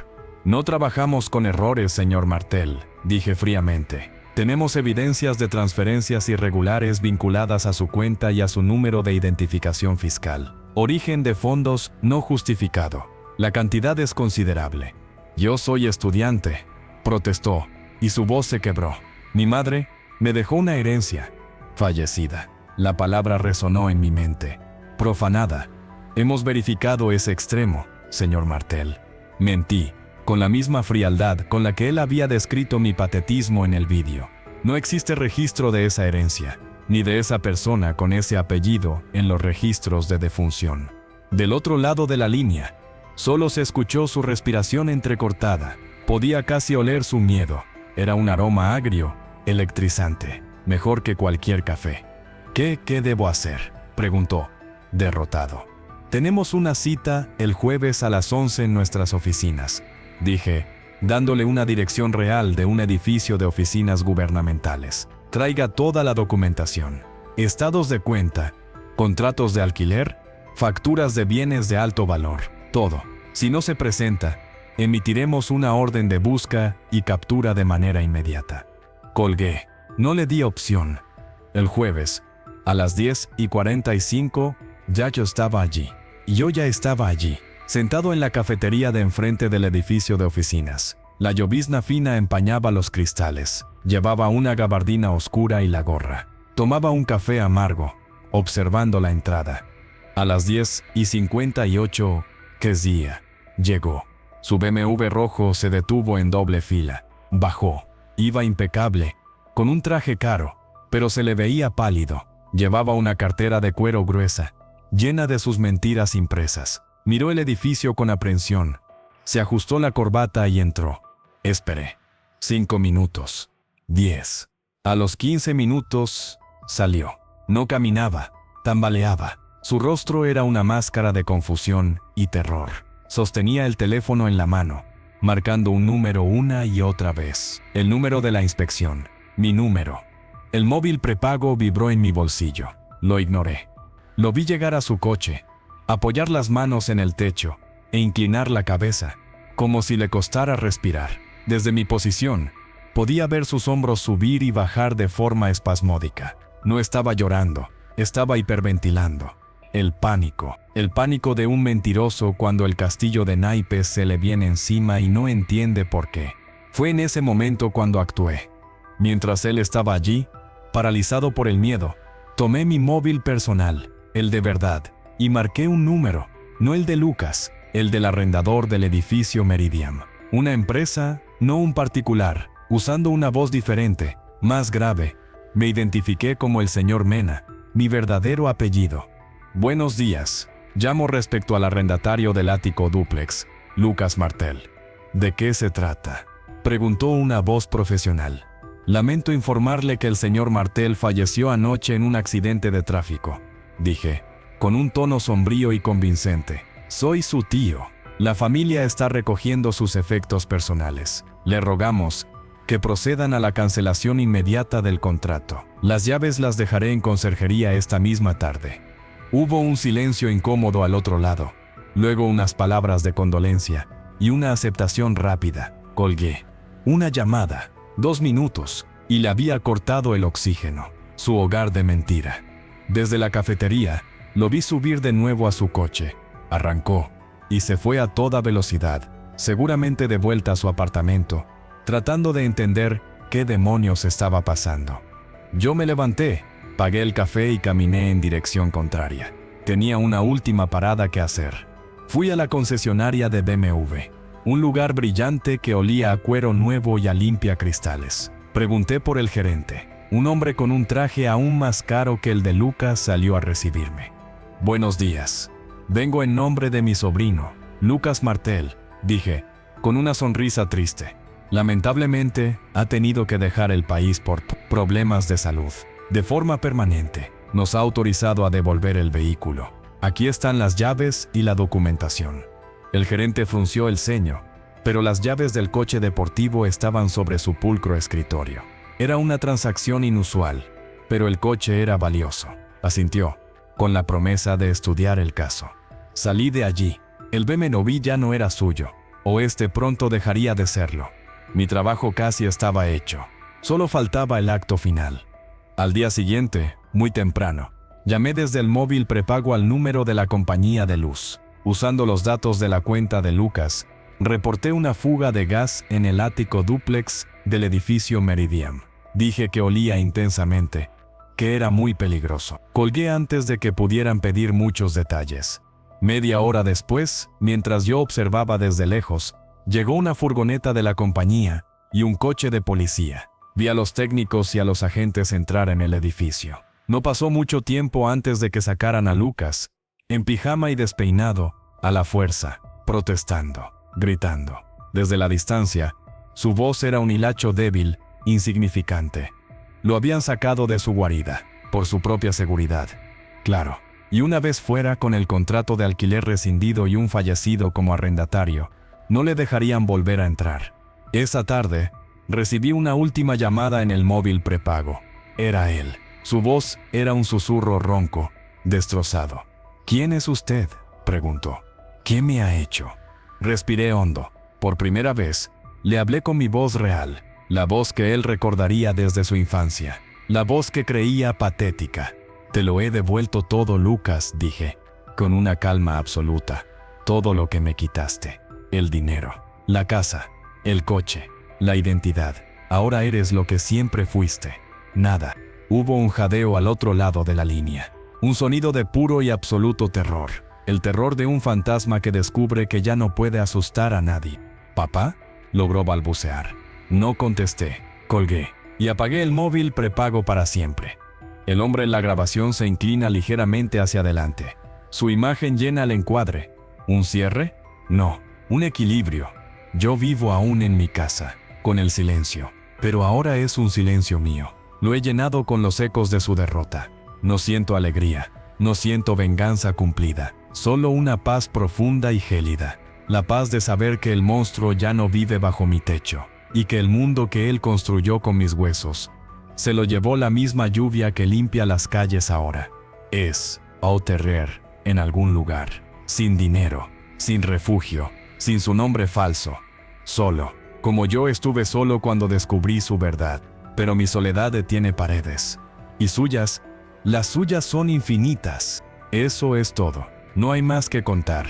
No trabajamos con errores, señor Martel, dije fríamente. Tenemos evidencias de transferencias irregulares vinculadas a su cuenta y a su número de identificación fiscal. Origen de fondos no justificado. La cantidad es considerable. Yo soy estudiante, protestó, y su voz se quebró. Mi madre me dejó una herencia. Fallecida. La palabra resonó en mi mente. Profanada. Hemos verificado ese extremo, señor Martel. Mentí, con la misma frialdad con la que él había descrito mi patetismo en el vídeo. No existe registro de esa herencia, ni de esa persona con ese apellido en los registros de defunción. Del otro lado de la línea, solo se escuchó su respiración entrecortada. Podía casi oler su miedo. Era un aroma agrio, electrizante, mejor que cualquier café. ¿Qué debo hacer?, preguntó, derrotado. Tenemos una cita el jueves a las 11 en nuestras oficinas, dije, dándole una dirección real de un edificio de oficinas gubernamentales. Traiga toda la documentación, estados de cuenta, contratos de alquiler, facturas de bienes de alto valor, todo. Si no se presenta, emitiremos una orden de busca y captura de manera inmediata. Colgué. No le di opción. El jueves, a las 10:45, ya yo estaba allí. Y yo ya estaba allí, sentado en la cafetería de enfrente del edificio de oficinas. La llovizna fina empañaba los cristales. Llevaba una gabardina oscura y la gorra. Tomaba un café amargo, observando la entrada. A las 10:58, Kezia llegó. Su BMW rojo se detuvo en doble fila. Bajó. Iba impecable, con un traje caro, pero se le veía pálido. Llevaba una cartera de cuero gruesa, llena de sus mentiras impresas. Miró el edificio con aprensión. Se ajustó la corbata y entró. Esperé. 5 minutos. 10. A los 15 minutos, salió. No caminaba, tambaleaba. Su rostro era una máscara de confusión y terror. Sostenía el teléfono en la mano, marcando un número una y otra vez. El número de la inspección. Mi número. El móvil prepago vibró en mi bolsillo. Lo ignoré. Lo vi llegar a su coche, apoyar las manos en el techo e inclinar la cabeza, como si le costara respirar. Desde mi posición, podía ver sus hombros subir y bajar de forma espasmódica. No estaba llorando, estaba hiperventilando. El pánico de un mentiroso cuando el castillo de naipes se le viene encima y no entiende por qué. Fue en ese momento cuando actué. Mientras él estaba allí, paralizado por el miedo, tomé mi móvil personal, el de verdad, y marqué un número, no el de Lucas, el del arrendador del edificio Meridian. Una empresa, no un particular. Usando una voz diferente, más grave, me identifiqué como el señor Mena, mi verdadero apellido. Buenos días. Llamo respecto al arrendatario del ático dúplex, Lucas Martel. ¿De qué se trata? Preguntó una voz profesional. Lamento informarle que el señor Martel falleció anoche en un accidente de tráfico, dije, con un tono sombrío y convincente. Soy su tío. La familia está recogiendo sus efectos personales. Le rogamos que procedan a la cancelación inmediata del contrato. Las llaves las dejaré en conserjería esta misma tarde. Hubo un silencio incómodo al otro lado, luego unas palabras de condolencia y una aceptación rápida. Colgué. Una llamada, 2 minutos, y le había cortado el oxígeno. Su hogar de mentira. Desde la cafetería, lo vi subir de nuevo a su coche. Arrancó y se fue a toda velocidad, seguramente de vuelta a su apartamento, tratando de entender qué demonios estaba pasando. Yo me levanté, pagué el café y caminé en dirección contraria. Tenía una última parada que hacer. Fui a la concesionaria de BMW, un lugar brillante que olía a cuero nuevo y a limpia cristales. Pregunté por el gerente. Un hombre con un traje aún más caro que el de Lucas salió a recibirme. Buenos días. Vengo en nombre de mi sobrino, Lucas Martel, dije, con una sonrisa triste. Lamentablemente, ha tenido que dejar el país por problemas de salud. De forma permanente, nos ha autorizado a devolver el vehículo. Aquí están las llaves y la documentación. El gerente frunció el ceño, pero las llaves del coche deportivo estaban sobre su pulcro escritorio. Era una transacción inusual, pero el coche era valioso. Asintió, con la promesa de estudiar el caso. Salí de allí. El BMW ya no era suyo, o este pronto dejaría de serlo. Mi trabajo casi estaba hecho. Solo faltaba el acto final. Al día siguiente, muy temprano, llamé desde el móvil prepago al número de la compañía de luz. Usando los datos de la cuenta de Lucas, reporté una fuga de gas en el ático dúplex del edificio Meridian. Dije que olía intensamente, que era muy peligroso. Colgué antes de que pudieran pedir muchos detalles. Media hora después, mientras yo observaba desde lejos, llegó una furgoneta de la compañía y un coche de policía. Vi a los técnicos y a los agentes entrar en el edificio. No pasó mucho tiempo antes de que sacaran a Lucas, en pijama y despeinado, a la fuerza, protestando, gritando. Desde la distancia, su voz era un hilacho débil, insignificante. Lo habían sacado de su guarida, por su propia seguridad. Claro. Y una vez fuera con el contrato de alquiler rescindido y un fallecido como arrendatario, no le dejarían volver a entrar. Esa tarde, recibí una última llamada en el móvil prepago. Era él. Su voz era un susurro ronco, destrozado. ¿Quién es usted?, preguntó. ¿Qué me ha hecho? Respiré hondo. Por primera vez, le hablé con mi voz real, la voz que él recordaría desde su infancia, la voz que creía patética. Te lo he devuelto todo, Lucas, dije, con una calma absoluta. Todo lo que me quitaste. El dinero, la casa, el coche, la identidad. Ahora eres lo que siempre fuiste. Nada. Hubo un jadeo al otro lado de la línea. Un sonido de puro y absoluto terror. El terror de un fantasma que descubre que ya no puede asustar a nadie. ¿Papá?, logró balbucear. No contesté. Colgué y apagué el móvil prepago para siempre. El hombre en la grabación se inclina ligeramente hacia adelante. Su imagen llena el encuadre. ¿Un cierre? No, un equilibrio. Yo vivo aún en mi casa, con el silencio. Pero ahora es un silencio mío. Lo he llenado con los ecos de su derrota. No siento alegría, no siento venganza cumplida. Solo una paz profunda y gélida. La paz de saber que el monstruo ya no vive bajo mi techo, y que el mundo que él construyó con mis huesos se lo llevó la misma lluvia que limpia las calles ahora. Es, au terrer, en algún lugar, sin dinero, sin refugio, sin su nombre falso, solo, como yo estuve solo cuando descubrí su verdad. Pero mi soledad tiene paredes, y las suyas son infinitas. Eso es todo, no hay más que contar.